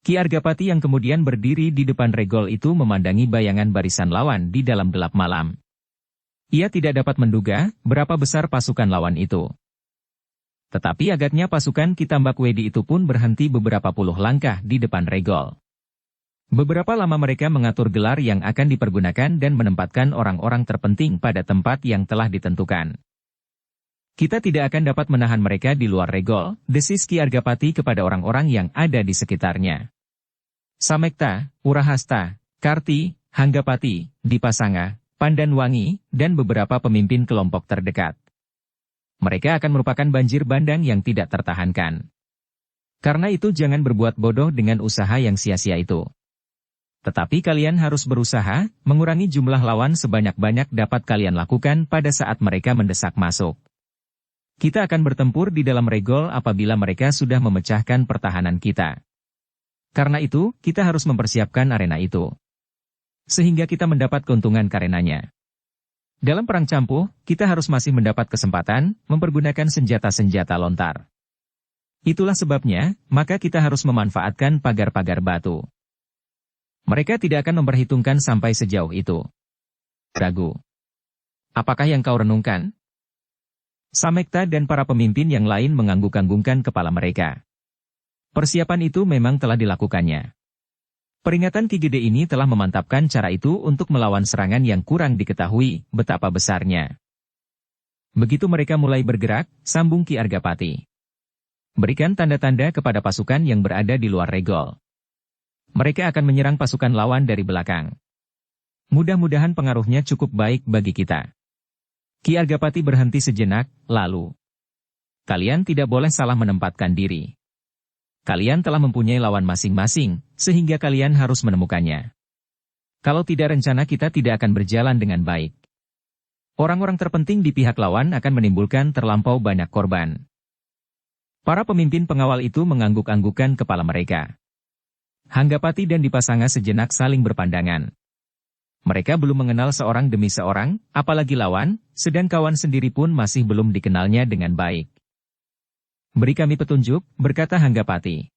S1: Ki Argapati yang kemudian berdiri di depan Regol itu memandangi bayangan barisan lawan di dalam gelap malam. Ia tidak dapat menduga berapa besar pasukan lawan itu. Tetapi agaknya pasukan Ki Tambak Wedi itu pun berhenti beberapa puluh langkah di depan Regol. Beberapa lama mereka mengatur gelar yang akan dipergunakan dan menempatkan orang-orang terpenting pada tempat yang telah ditentukan. Kita tidak akan dapat menahan mereka di luar Regol, desis Ki Argapati kepada orang-orang yang ada di sekitarnya. Samekta, Wrahasta, Karti, Hanggapati, Dipasanga, Pandan Wangi, dan beberapa pemimpin kelompok terdekat. Mereka akan merupakan banjir bandang yang tidak tertahankan. Karena itu jangan berbuat bodoh dengan usaha yang sia-sia itu. Tetapi kalian harus berusaha, mengurangi jumlah lawan sebanyak-banyak dapat kalian lakukan pada saat mereka mendesak masuk. Kita akan bertempur di dalam Regol apabila mereka sudah memecahkan pertahanan kita. Karena itu, kita harus mempersiapkan arena itu. sehingga kita mendapat keuntungan karenanya. Dalam perang campuh, kita harus masih mendapat kesempatan mempergunakan senjata-senjata lontar. Itulah sebabnya, maka kita harus memanfaatkan pagar-pagar batu. Mereka tidak akan memperhitungkan sampai sejauh itu. Ragu. Apakah yang kau renungkan? Samekta dan para pemimpin yang lain mengangguk-anggukkan kepala mereka. Persiapan itu memang telah dilakukannya. Peringatan Ki Gede ini telah memantapkan cara itu untuk melawan serangan yang kurang diketahui betapa besarnya. Begitu mereka mulai bergerak, sambung Ki Argapati. Berikan tanda-tanda kepada pasukan yang berada di luar regol. Mereka akan menyerang pasukan lawan dari belakang. Mudah-mudahan pengaruhnya cukup baik bagi kita. Ki Argapati berhenti sejenak, lalu. Kalian tidak boleh salah menempatkan diri. Kalian telah mempunyai lawan masing-masing, sehingga kalian harus menemukannya. Kalau tidak rencana kita tidak akan berjalan dengan baik. Orang-orang terpenting di pihak lawan akan menimbulkan terlampau banyak korban. Para pemimpin pengawal itu mengangguk-anggukkan kepala mereka. Hanggapati dan Dipasanga sejenak saling berpandangan. Mereka belum mengenal seorang demi seorang, apalagi lawan, sedang kawan sendiri pun masih belum dikenalnya dengan baik. Beri kami petunjuk, berkata Hanggapati.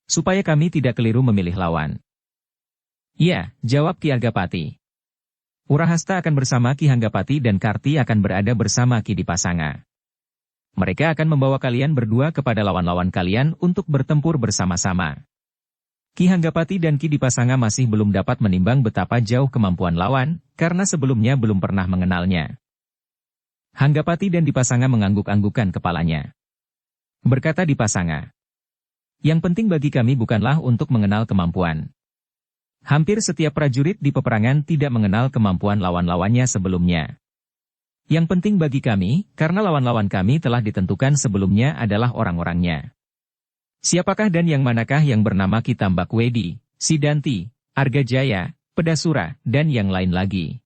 S1: Supaya kami tidak keliru memilih lawan. Iya, jawab Ki Argapati. Urahasta akan bersama Ki Hanggapati dan Karti akan berada bersama Ki Dipasanga. Mereka akan membawa kalian berdua kepada lawan-lawan kalian untuk bertempur bersama-sama. Ki Hanggapati dan Ki Dipasanga masih belum dapat menimbang betapa jauh kemampuan lawan, karena sebelumnya belum pernah mengenalnya. Hanggapati dan Dipasanga mengangguk-anggukkan kepalanya. Berkata Dipasanga. Yang penting bagi kami bukanlah untuk mengenal kemampuan. Hampir setiap prajurit di peperangan tidak mengenal kemampuan lawan-lawannya sebelumnya. Yang penting bagi kami, karena lawan-lawan kami telah ditentukan sebelumnya adalah orang-orangnya. Siapakah dan yang manakah yang bernama Ki Tambakwedi, Sidanti, Argajaya, Pedasura, dan yang lain lagi?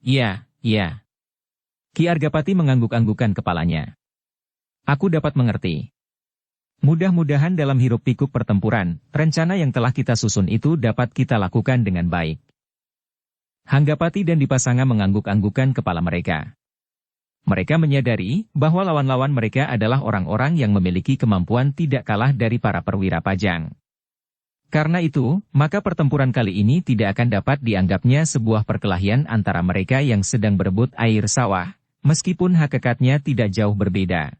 S1: Iya, iya. Ki Argapati mengangguk-anggukkan kepalanya. Aku dapat mengerti. Mudah-mudahan dalam hiruk-pikuk pertempuran, rencana yang telah kita susun itu dapat kita lakukan dengan baik. Hanggapati dan Dipasanga mengangguk-anggukkan kepala mereka. Mereka menyadari bahwa lawan-lawan mereka adalah orang-orang yang memiliki kemampuan tidak kalah dari para perwira pajang. Karena itu, maka pertempuran kali ini tidak akan dapat dianggapnya sebuah perkelahian antara mereka yang sedang berebut air sawah, meskipun hakikatnya tidak jauh berbeda.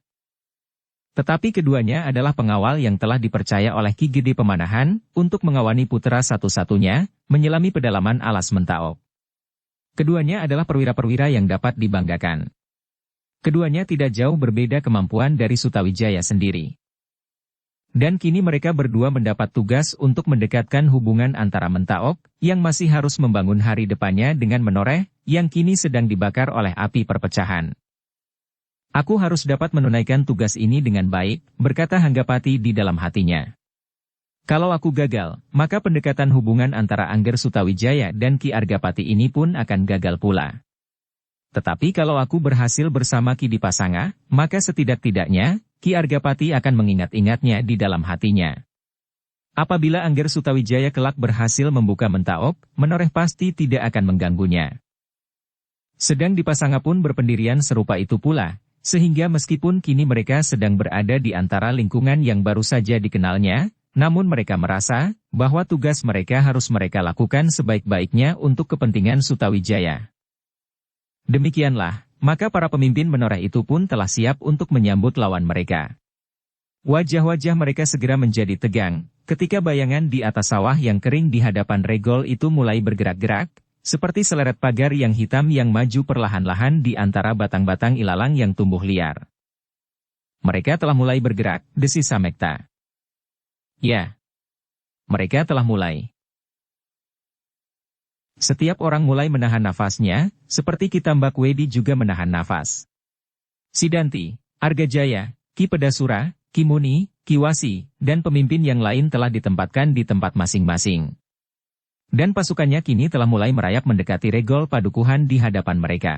S1: Tetapi keduanya adalah pengawal yang telah dipercaya oleh Ki Gede Pemanahan untuk mengawani putra satu-satunya, menyelami pedalaman alas Mentaok. Keduanya adalah perwira-perwira yang dapat dibanggakan. Keduanya tidak jauh berbeda kemampuan dari Sutawijaya sendiri. Dan kini mereka berdua mendapat tugas untuk mendekatkan hubungan antara Mentaok, yang masih harus membangun hari depannya dengan Menoreh, yang kini sedang dibakar oleh api perpecahan. Aku harus dapat menunaikan tugas ini dengan baik, berkata Hanggapati di dalam hatinya. Kalau aku gagal, maka pendekatan hubungan antara Angger Sutawijaya dan Ki Argapati ini pun akan gagal pula. Tetapi kalau aku berhasil bersama Ki Dipasanga, maka setidak-tidaknya, Ki Argapati akan mengingat-ingatnya di dalam hatinya. Apabila Angger Sutawijaya kelak berhasil membuka Mentaok, Menoreh pasti tidak akan mengganggunya. Sedang Dipasanga pun berpendirian serupa itu pula, sehingga meskipun kini mereka sedang berada di antara lingkungan yang baru saja dikenalnya, namun mereka merasa bahwa tugas mereka harus mereka lakukan sebaik-baiknya untuk kepentingan Sutawijaya. Demikianlah, maka para pemimpin Menoreh itu pun telah siap untuk menyambut lawan mereka. Wajah-wajah mereka segera menjadi tegang, ketika bayangan di atas sawah yang kering di hadapan regol itu mulai bergerak-gerak, seperti seleret pagar yang hitam yang maju perlahan-lahan di antara batang-batang ilalang yang tumbuh liar. Mereka telah mulai bergerak, desis Samekta. Ya, mereka telah mulai. Setiap orang mulai menahan nafasnya, seperti Ki Tambakwedi juga menahan nafas. Sidanti, Argajaya, Ki Pedasura, Ki Muni, Ki Wasi, dan pemimpin yang lain telah ditempatkan di tempat masing-masing. Dan pasukannya kini telah mulai merayap mendekati regol padukuhan di hadapan mereka.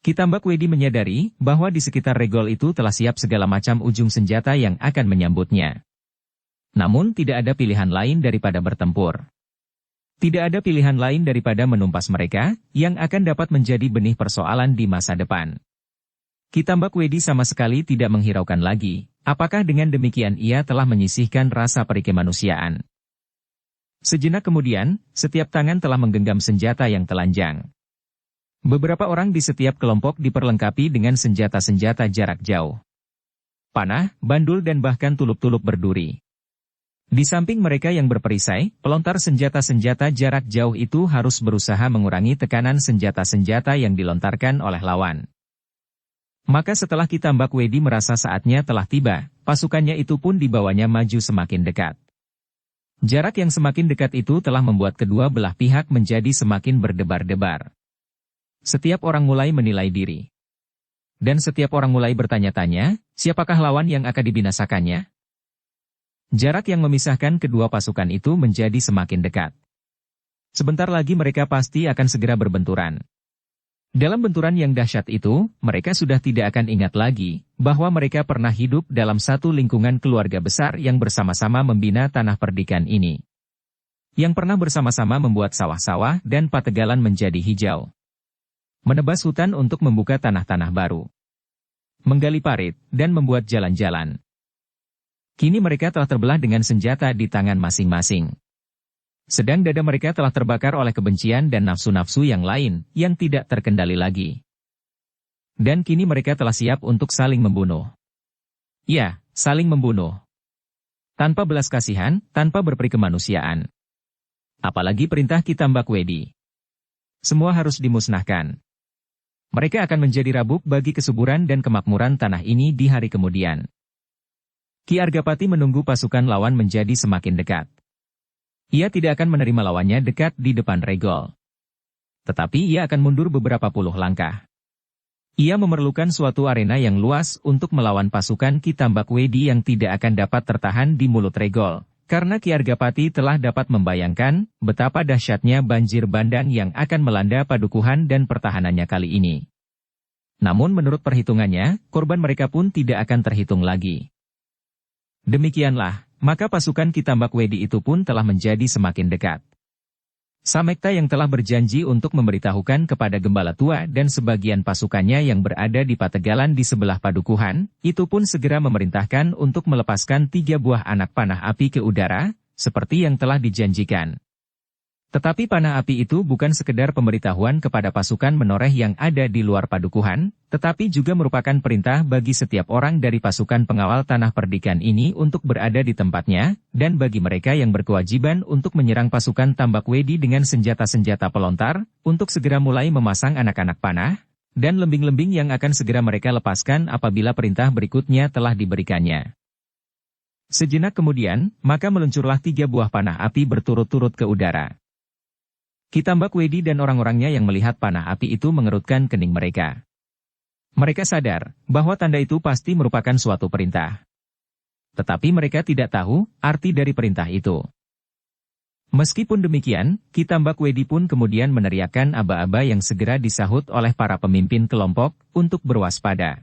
S1: Ki Tambakwedi menyadari bahwa di sekitar regol itu telah siap segala macam ujung senjata yang akan menyambutnya. Namun tidak ada pilihan lain daripada bertempur. Tidak ada pilihan lain daripada menumpas mereka, yang akan dapat menjadi benih persoalan di masa depan. Ki Tambak Wedi sama sekali tidak menghiraukan lagi, apakah dengan demikian ia telah menyisihkan rasa peri kemanusiaan. Sejenak kemudian, setiap tangan telah menggenggam senjata yang telanjang. Beberapa orang di setiap kelompok diperlengkapi dengan senjata-senjata jarak jauh. Panah, bandul dan bahkan tulup-tulup berduri. Di samping mereka yang berperisai, pelontar senjata-senjata jarak jauh itu harus berusaha mengurangi tekanan senjata-senjata yang dilontarkan oleh lawan. Maka setelah Ki Tambak Wedi merasa saatnya telah tiba, pasukannya itu pun dibawanya maju semakin dekat. Jarak yang semakin dekat itu telah membuat kedua belah pihak menjadi semakin berdebar-debar. Setiap orang mulai menilai diri. Dan setiap orang mulai bertanya-tanya, siapakah lawan yang akan dibinasakannya? Jarak yang memisahkan kedua pasukan itu menjadi semakin dekat. Sebentar lagi mereka pasti akan segera berbenturan. Dalam benturan yang dahsyat itu, mereka sudah tidak akan ingat lagi bahwa mereka pernah hidup dalam satu lingkungan keluarga besar yang bersama-sama membina tanah perdikan ini. Yang pernah bersama-sama membuat sawah-sawah dan pategalan menjadi hijau. Menebas hutan untuk membuka tanah-tanah baru. Menggali parit dan membuat jalan-jalan. Kini mereka telah terbelah dengan senjata di tangan masing-masing. Sedang dada mereka telah terbakar oleh kebencian dan nafsu-nafsu yang lain, yang tidak terkendali lagi. Dan kini mereka telah siap untuk saling membunuh. Ya, saling membunuh. Tanpa belas kasihan, tanpa berperi kemanusiaan. Apalagi perintah Ki Tambak Wedi. Semua harus dimusnahkan. Mereka akan menjadi rabuk bagi kesuburan dan kemakmuran tanah ini di hari kemudian. Ki Argapati menunggu pasukan lawan menjadi semakin dekat. Ia tidak akan menerima lawannya dekat di depan regol. Tetapi ia akan mundur beberapa puluh langkah. Ia memerlukan suatu arena yang luas untuk melawan pasukan Ki Tambak Wedi yang tidak akan dapat tertahan di mulut regol, karena Ki Argapati telah dapat membayangkan betapa dahsyatnya banjir bandang yang akan melanda padukuhan dan pertahanannya kali ini. Namun menurut perhitungannya, korban mereka pun tidak akan terhitung lagi. Demikianlah, maka pasukan Ki Tambak Wedi itu pun telah menjadi semakin dekat. Samekta yang telah berjanji untuk memberitahukan kepada Gembala Tua dan sebagian pasukannya yang berada di pategalan di sebelah padukuhan, itu pun segera memerintahkan untuk melepaskan 3 buah anak panah api ke udara, seperti yang telah dijanjikan. Tetapi panah api itu bukan sekedar pemberitahuan kepada pasukan menoreh yang ada di luar padukuhan, tetapi juga merupakan perintah bagi setiap orang dari pasukan pengawal tanah perdikan ini untuk berada di tempatnya, dan bagi mereka yang berkewajiban untuk menyerang pasukan Tambak Wedi dengan senjata-senjata pelontar, untuk segera mulai memasang anak-anak panah, dan lembing-lembing yang akan segera mereka lepaskan apabila perintah berikutnya telah diberikannya. Sejenak kemudian, maka meluncurlah 3 buah panah api berturut-turut ke udara. Ki Tambak Wedi dan orang-orangnya yang melihat panah api itu mengerutkan kening mereka. Mereka sadar bahwa tanda itu pasti merupakan suatu perintah. Tetapi mereka tidak tahu arti dari perintah itu. Meskipun demikian, Ki Tambak Wedi pun kemudian meneriakkan aba-aba yang segera disahut oleh para pemimpin kelompok untuk berwaspada.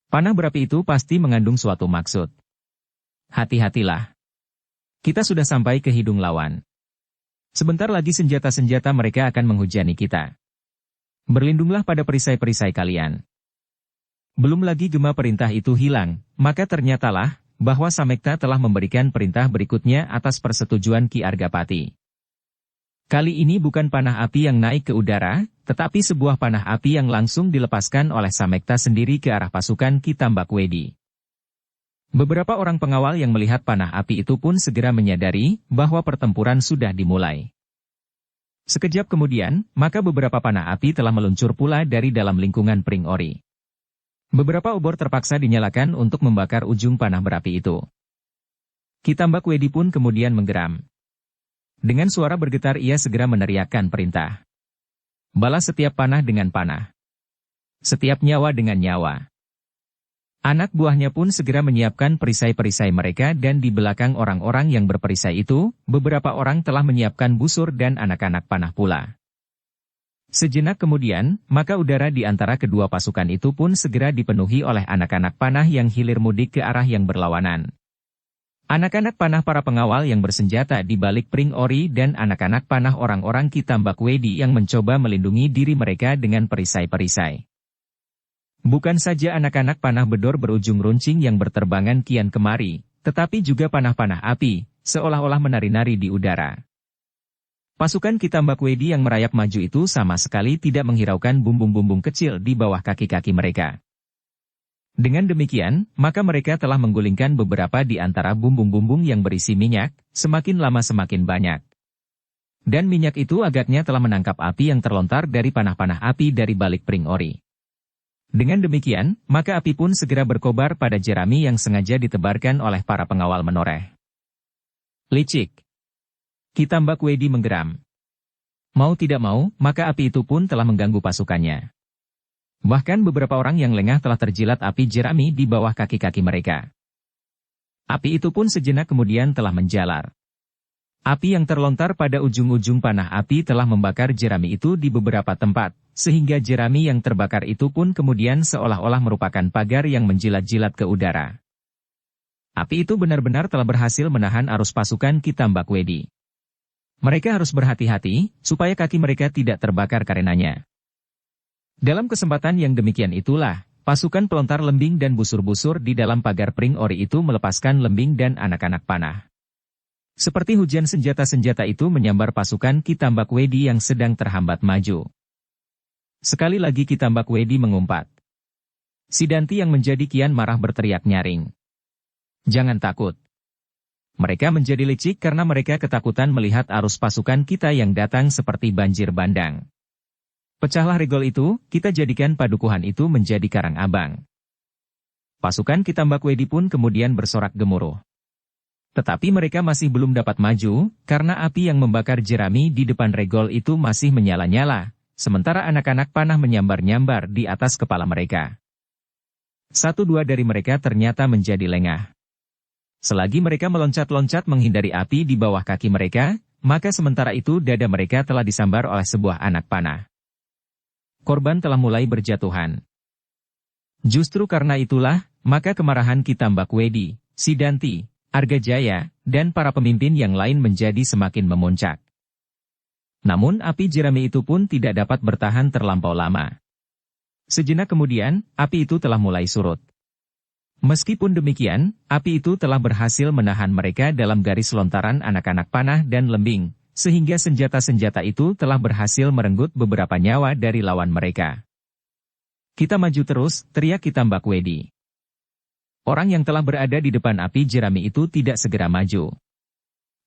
S1: Panah berapi itu pasti mengandung suatu maksud. Hati-hatilah. Kita sudah sampai ke hidung lawan. Sebentar lagi senjata-senjata mereka akan menghujani kita. Berlindunglah pada perisai-perisai kalian. Belum lagi gema perintah itu hilang, maka ternyatalah bahwa Samekta telah memberikan perintah berikutnya atas persetujuan Ki Argapati. Kali ini bukan panah api yang naik ke udara, tetapi sebuah panah api yang langsung dilepaskan oleh Samekta sendiri ke arah pasukan Ki Tambak Wedi. Beberapa orang pengawal yang melihat panah api itu pun segera menyadari bahwa pertempuran sudah dimulai. Sekejap kemudian, maka beberapa panah api telah meluncur pula dari dalam lingkungan Pring Ori. Beberapa obor terpaksa dinyalakan untuk membakar ujung panah berapi itu. Ki Tambak Wedi pun kemudian menggeram. Dengan suara bergetar ia segera meneriakkan perintah. Balas setiap panah dengan panah. Setiap nyawa dengan nyawa. Anak buahnya pun segera menyiapkan perisai-perisai mereka dan di belakang orang-orang yang berperisai itu, beberapa orang telah menyiapkan busur dan anak-anak panah pula. Sejenak kemudian, maka udara di antara kedua pasukan itu pun segera dipenuhi oleh anak-anak panah yang hilir mudik ke arah yang berlawanan. Anak-anak panah para pengawal yang bersenjata di balik Pring Ori dan anak-anak panah orang-orang Kitambak Wedi yang mencoba melindungi diri mereka dengan perisai-perisai. Bukan saja anak-anak panah bedor berujung runcing yang berterbangan kian kemari, tetapi juga panah-panah api, seolah-olah menari-nari di udara. Pasukan Kitambak Wedi yang merayap maju itu sama sekali tidak menghiraukan bumbung-bumbung kecil di bawah kaki-kaki mereka. Dengan demikian, maka mereka telah menggulingkan beberapa di antara bumbung-bumbung yang berisi minyak, semakin lama semakin banyak. Dan minyak itu agaknya telah menangkap api yang terlontar dari panah-panah api dari balik Pring Ori. Dengan demikian, maka api pun segera berkobar pada jerami yang sengaja ditebarkan oleh para pengawal menoreh. Licik. Kitambak Wedi menggeram. Mau tidak mau, maka api itu pun telah mengganggu pasukannya. Bahkan beberapa orang yang lengah telah terjilat api jerami di bawah kaki-kaki mereka. Api itu pun sejenak kemudian telah menjalar. Api yang terlontar pada ujung-ujung panah api telah membakar jerami itu di beberapa tempat, sehingga jerami yang terbakar itu pun kemudian seolah-olah merupakan pagar yang menjilat-jilat ke udara. Api itu benar-benar telah berhasil menahan arus pasukan Kitambak Wedi. Mereka harus berhati-hati, supaya kaki mereka tidak terbakar karenanya. Dalam kesempatan yang demikian itulah, pasukan pelontar lembing dan busur-busur di dalam pagar Pring Ori itu melepaskan lembing dan anak-anak panah. Seperti hujan senjata-senjata itu menyambar pasukan Kitambak Wedi yang sedang terhambat maju. Sekali lagi Kitambak Wedi mengumpat. Sidanti yang menjadi kian marah berteriak nyaring. Jangan takut. Mereka menjadi licik karena mereka ketakutan melihat arus pasukan kita yang datang seperti banjir bandang. Pecahlah regol itu, kita jadikan padukuhan itu menjadi karang abang. Pasukan Kitambak Wedi pun kemudian bersorak gemuruh. Tetapi mereka masih belum dapat maju, karena api yang membakar jerami di depan regol itu masih menyala-nyala, sementara anak-anak panah menyambar-nyambar di atas kepala mereka. Satu dua dari mereka ternyata menjadi lengah. Selagi mereka meloncat-loncat menghindari api di bawah kaki mereka, maka sementara itu dada mereka telah disambar oleh sebuah anak panah. Korban telah mulai berjatuhan. Justru karena itulah, maka kemarahan Kitambak Wedi, Sidanti, Argajaya, dan para pemimpin yang lain menjadi semakin memuncak. Namun api jerami itu pun tidak dapat bertahan terlampau lama. Sejenak kemudian, api itu telah mulai surut. Meskipun demikian, api itu telah berhasil menahan mereka dalam garis lontaran anak-anak panah dan lembing, sehingga senjata-senjata itu telah berhasil merenggut beberapa nyawa dari lawan mereka. Kita maju terus, teriak Kitambak Wedi. Orang yang telah berada di depan api jerami itu tidak segera maju.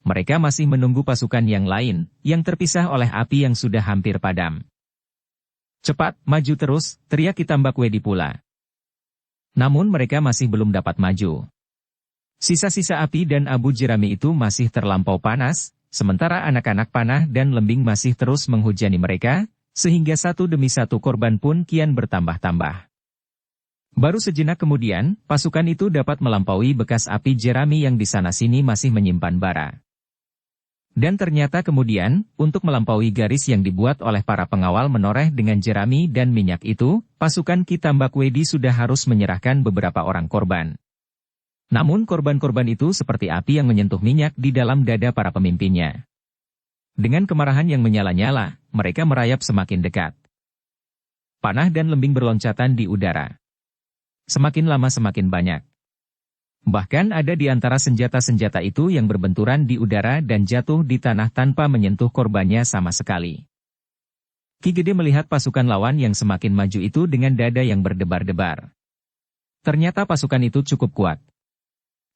S1: Mereka masih menunggu pasukan yang lain, yang terpisah oleh api yang sudah hampir padam. Cepat, maju terus, teriak Kitambak Wedi pula. Namun mereka masih belum dapat maju. Sisa-sisa api dan abu jerami itu masih terlampau panas, sementara anak-anak panah dan lembing masih terus menghujani mereka, sehingga satu demi satu korban pun kian bertambah-tambah. Baru sejenak kemudian, pasukan itu dapat melampaui bekas api jerami yang di sana-sini masih menyimpan bara. Dan ternyata kemudian, untuk melampaui garis yang dibuat oleh para pengawal menoreh dengan jerami dan minyak itu, pasukan Kitambak Wedi sudah harus menyerahkan beberapa orang korban. Namun korban-korban itu seperti api yang menyentuh minyak di dalam dada para pemimpinnya. Dengan kemarahan yang menyala-nyala, mereka merayap semakin dekat. Panah dan lembing berloncatan di udara. Semakin lama semakin banyak. Bahkan ada di antara senjata-senjata itu yang berbenturan di udara dan jatuh di tanah tanpa menyentuh korbannya sama sekali. Ki Gede melihat pasukan lawan yang semakin maju itu dengan dada yang berdebar-debar. Ternyata pasukan itu cukup kuat.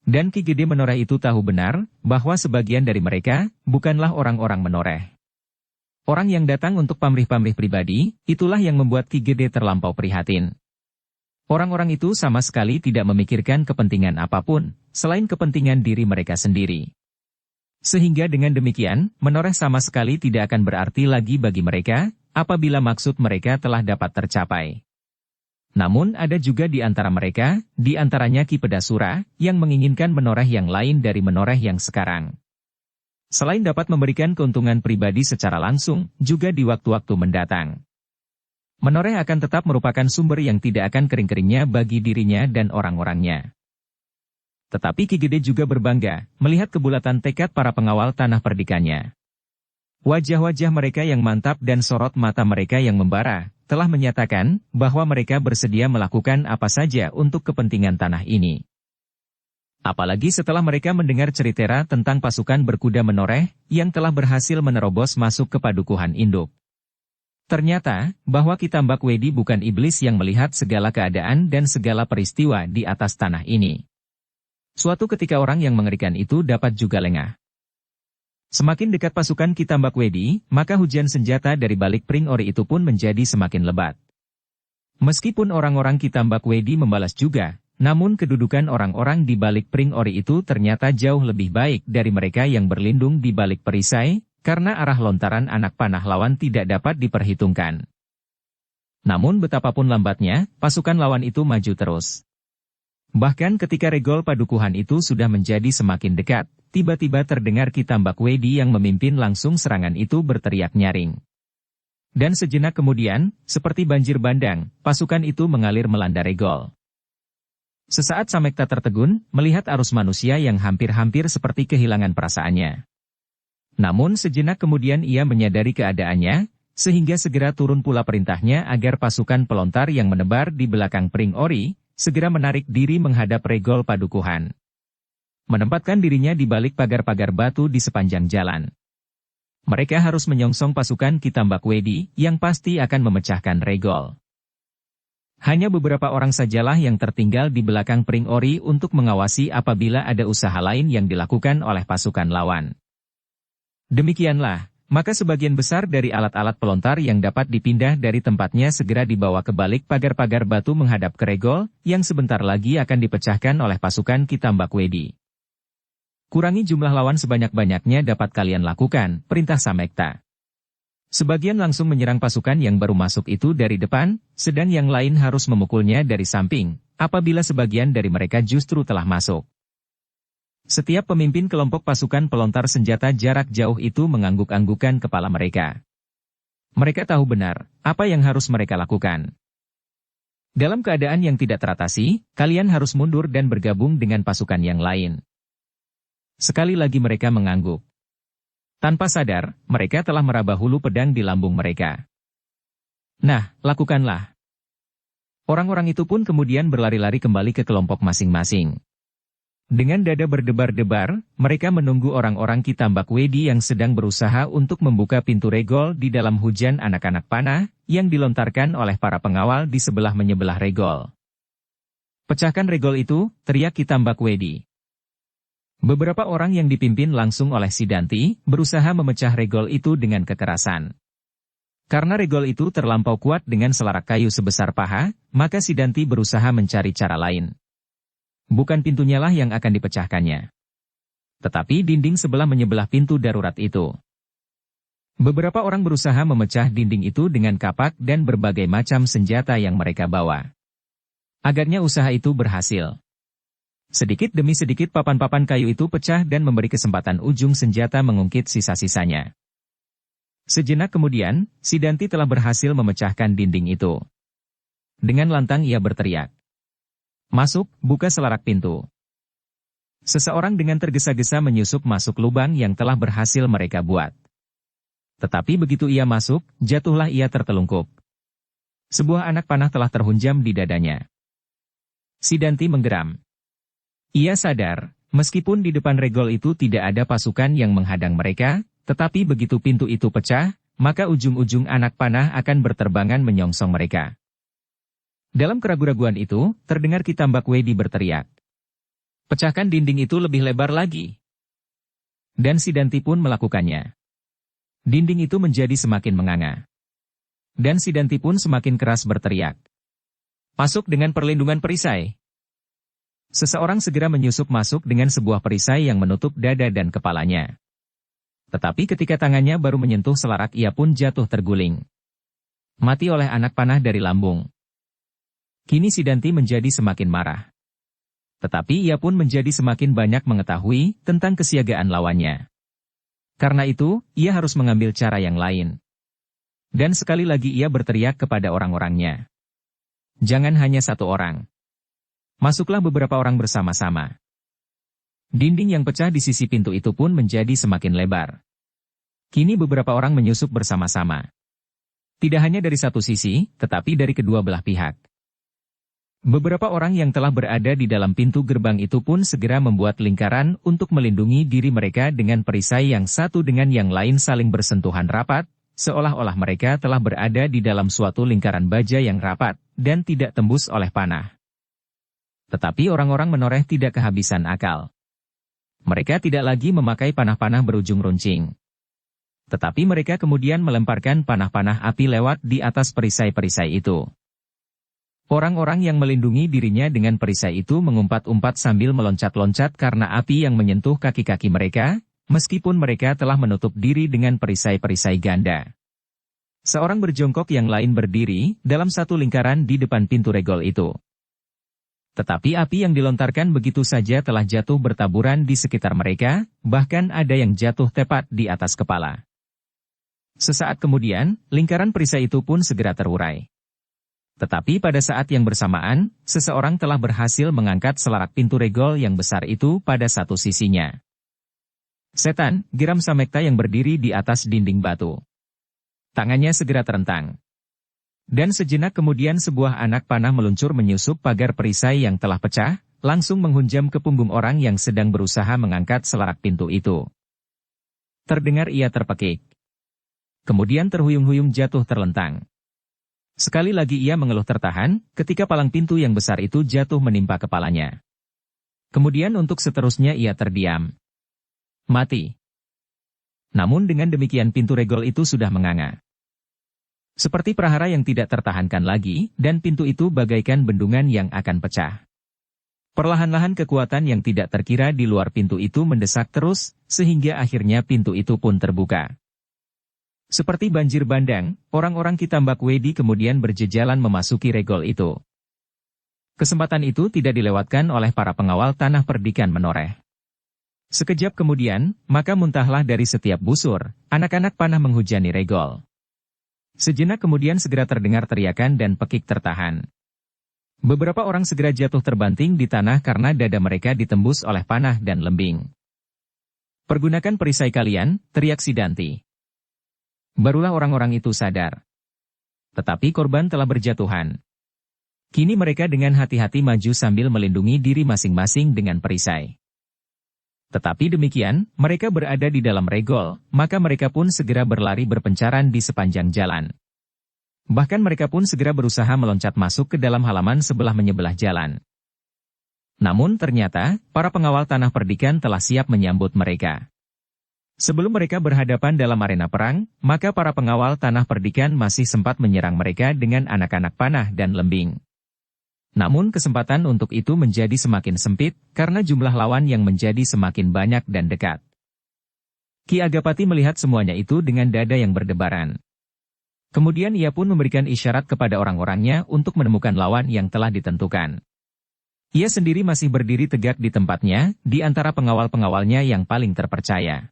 S1: Dan Ki Gede menoreh itu tahu benar, bahwa sebagian dari mereka, bukanlah orang-orang menoreh. Orang yang datang untuk pamrih-pamrih pribadi, itulah yang membuat Ki Gede terlampau prihatin. Orang-orang itu sama sekali tidak memikirkan kepentingan apapun, selain kepentingan diri mereka sendiri. Sehingga dengan demikian, menoreh sama sekali tidak akan berarti lagi bagi mereka, apabila maksud mereka telah dapat tercapai. Namun ada juga di antara mereka, di antaranya Ki Pedasura, yang menginginkan menoreh yang lain dari menoreh yang sekarang. Selain dapat memberikan keuntungan pribadi secara langsung, juga di waktu-waktu mendatang. Menoreh akan tetap merupakan sumber yang tidak akan kering-keringnya bagi dirinya dan orang-orangnya. Tetapi Ki Gede juga berbangga melihat kebulatan tekad para pengawal tanah perdikannya. Wajah-wajah mereka yang mantap dan sorot mata mereka yang membara, telah menyatakan bahwa mereka bersedia melakukan apa saja untuk kepentingan tanah ini. Apalagi setelah mereka mendengar cerita tentang pasukan berkuda menoreh yang telah berhasil menerobos masuk ke padukuhan induk. Ternyata, bahwa Ki Tambak Wedi bukan iblis yang melihat segala keadaan dan segala peristiwa di atas tanah ini. Suatu ketika orang yang mengerikan itu dapat juga lengah. Semakin dekat pasukan Ki Tambak Wedi, maka hujan senjata dari balik Pring Ori itu pun menjadi semakin lebat. Meskipun orang-orang Ki Tambak Wedi membalas juga, namun kedudukan orang-orang di balik Pring Ori itu ternyata jauh lebih baik dari mereka yang berlindung di balik perisai, karena arah lontaran anak panah lawan tidak dapat diperhitungkan. Namun betapapun lambatnya, pasukan lawan itu maju terus. Bahkan ketika regol padukuhan itu sudah menjadi semakin dekat, tiba-tiba terdengar Ki Tambak Wedi yang memimpin langsung serangan itu berteriak nyaring. Dan sejenak kemudian, seperti banjir bandang, pasukan itu mengalir melanda regol. Sesaat Samekta tertegun, melihat arus manusia yang hampir-hampir seperti kehilangan perasaannya. Namun sejenak kemudian ia menyadari keadaannya, sehingga segera turun pula perintahnya agar pasukan pelontar yang menebar di belakang Pring Ori, segera menarik diri menghadap regol padukuhan. Menempatkan dirinya di balik pagar-pagar batu di sepanjang jalan. Mereka harus menyongsong pasukan Ki Tambak Wedi, yang pasti akan memecahkan regol. Hanya beberapa orang sajalah yang tertinggal di belakang Pring Ori untuk mengawasi apabila ada usaha lain yang dilakukan oleh pasukan lawan. Demikianlah, maka sebagian besar dari alat-alat pelontar yang dapat dipindah dari tempatnya segera dibawa ke balik pagar-pagar batu menghadap ke regol, yang sebentar lagi akan dipecahkan oleh pasukan Ki Tambak Wedi. Kurangi jumlah lawan sebanyak-banyaknya dapat kalian lakukan, perintah Samekta. Sebagian langsung menyerang pasukan yang baru masuk itu dari depan, sedang yang lain harus memukulnya dari samping, apabila sebagian dari mereka justru telah masuk. Setiap pemimpin kelompok pasukan pelontar senjata jarak jauh itu mengangguk-anggukan kepala mereka. Mereka tahu benar apa yang harus mereka lakukan. Dalam keadaan yang tidak teratasi, kalian harus mundur dan bergabung dengan pasukan yang lain. Sekali lagi mereka mengangguk. Tanpa sadar, mereka telah meraba hulu pedang di lambung mereka. Nah, lakukanlah. Orang-orang itu pun kemudian berlari-lari kembali ke kelompok masing-masing. Dengan dada berdebar-debar, mereka menunggu orang-orang Ki Tambak Wedi yang sedang berusaha untuk membuka pintu regol di dalam hujan anak-anak panah, yang dilontarkan oleh para pengawal di menyebelah regol. Pecahkan regol itu, teriak Ki Tambak Wedi. Beberapa orang yang dipimpin langsung oleh Sidanti, berusaha memecah regol itu dengan kekerasan. Karena regol itu terlampau kuat dengan selarak kayu sebesar paha, maka Sidanti berusaha mencari cara lain. Bukan pintunya lah yang akan dipecahkannya, tetapi dinding menyebelah pintu darurat itu. Beberapa orang berusaha memecah dinding itu dengan kapak dan berbagai macam senjata yang mereka bawa. Agaknya usaha itu berhasil. Sedikit demi sedikit papan-papan kayu itu pecah dan memberi kesempatan ujung senjata mengungkit sisa-sisanya. Sejenak kemudian, Sidanti telah berhasil memecahkan dinding itu. Dengan lantang ia berteriak. Masuk, buka selarak pintu. Seseorang dengan tergesa-gesa menyusup masuk lubang yang telah berhasil mereka buat. Tetapi begitu ia masuk, jatuhlah ia tertelungkup. Sebuah anak panah telah terhunjam di dadanya. Sidanti menggeram. Ia sadar, meskipun di depan regol itu tidak ada pasukan yang menghadang mereka, tetapi begitu pintu itu pecah, maka ujung-ujung anak panah akan berterbangan menyongsong mereka. Dalam keraguan-raguan itu, terdengar Ki Tambak Wedi berteriak. Pecahkan dinding itu lebih lebar lagi. Dan Sidanti pun melakukannya. Dinding itu menjadi semakin menganga. Dan Sidanti pun semakin keras berteriak. Masuk dengan perlindungan perisai. Seseorang segera menyusup masuk dengan sebuah perisai yang menutup dada dan kepalanya. Tetapi ketika tangannya baru menyentuh selarak ia pun jatuh terguling. Mati oleh anak panah dari lambung. Kini Sidanti menjadi semakin marah. Tetapi ia pun menjadi semakin banyak mengetahui tentang kesiagaan lawannya. Karena itu, ia harus mengambil cara yang lain. Dan sekali lagi ia berteriak kepada orang-orangnya. Jangan hanya satu orang. Masuklah beberapa orang bersama-sama. Dinding yang pecah di sisi pintu itu pun menjadi semakin lebar. Kini beberapa orang menyusup bersama-sama. Tidak hanya dari satu sisi, tetapi dari kedua belah pihak. Beberapa orang yang telah berada di dalam pintu gerbang itu pun segera membuat lingkaran untuk melindungi diri mereka dengan perisai yang satu dengan yang lain saling bersentuhan rapat, seolah-olah mereka telah berada di dalam suatu lingkaran baja yang rapat, dan tidak tembus oleh panah. Tetapi orang-orang menoreh tidak kehabisan akal. Mereka tidak lagi memakai panah-panah berujung runcing. Tetapi mereka kemudian melemparkan panah-panah api lewat di atas perisai-perisai itu. Orang-orang yang melindungi dirinya dengan perisai itu mengumpat-umpat sambil meloncat-loncat karena api yang menyentuh kaki-kaki mereka, meskipun mereka telah menutup diri dengan perisai-perisai ganda. Seorang berjongkok yang lain berdiri dalam satu lingkaran di depan pintu regol itu. Tetapi api yang dilontarkan begitu saja telah jatuh bertaburan di sekitar mereka, bahkan ada yang jatuh tepat di atas kepala. Sesaat kemudian, lingkaran perisai itu pun segera terurai. Tetapi pada saat yang bersamaan, seseorang telah berhasil mengangkat selarak pintu regol yang besar itu pada satu sisinya. Setan, geram Samekta yang berdiri di atas dinding batu. Tangannya segera terentang. Dan sejenak kemudian sebuah anak panah meluncur menyusup pagar perisai yang telah pecah, langsung menghunjam ke punggung orang yang sedang berusaha mengangkat selarak pintu itu. Terdengar ia terpekik. Kemudian terhuyung-huyung jatuh terlentang. Sekali lagi ia mengeluh tertahan, ketika palang pintu yang besar itu jatuh menimpa kepalanya. Kemudian untuk seterusnya ia terdiam. Mati. Namun dengan demikian pintu regol itu sudah menganga. Seperti prahara yang tidak tertahankan lagi, dan pintu itu bagaikan bendungan yang akan pecah. Perlahan-lahan kekuatan yang tidak terkira di luar pintu itu mendesak terus, sehingga akhirnya pintu itu pun terbuka. Seperti banjir bandang, orang-orang Kitambak Wedi kemudian berjejalan memasuki regol itu. Kesempatan itu tidak dilewatkan oleh para pengawal tanah perdikan menoreh. Sekejap kemudian, maka muntahlah dari setiap busur, anak-anak panah menghujani regol. Sejenak kemudian segera terdengar teriakan dan pekik tertahan. Beberapa orang segera jatuh terbanting di tanah karena dada mereka ditembus oleh panah dan lembing. Pergunakan perisai kalian, teriak Sidanti. Barulah orang-orang itu sadar. Tetapi korban telah berjatuhan. Kini mereka dengan hati-hati maju sambil melindungi diri masing-masing dengan perisai. Tetapi demikian, mereka berada di dalam regol, maka mereka pun segera berlari berpencaran di sepanjang jalan. Bahkan mereka pun segera berusaha meloncat masuk ke dalam halaman menyebelah jalan. Namun ternyata, para pengawal tanah perdikan telah siap menyambut mereka. Sebelum mereka berhadapan dalam arena perang, maka para pengawal tanah perdikan masih sempat menyerang mereka dengan anak-anak panah dan lembing. Namun kesempatan untuk itu menjadi semakin sempit, karena jumlah lawan yang menjadi semakin banyak dan dekat. Ki Agapati melihat semuanya itu dengan dada yang berdebaran. Kemudian ia pun memberikan isyarat kepada orang-orangnya untuk menemukan lawan yang telah ditentukan. Ia sendiri masih berdiri tegak di tempatnya, di antara pengawal-pengawalnya yang paling terpercaya.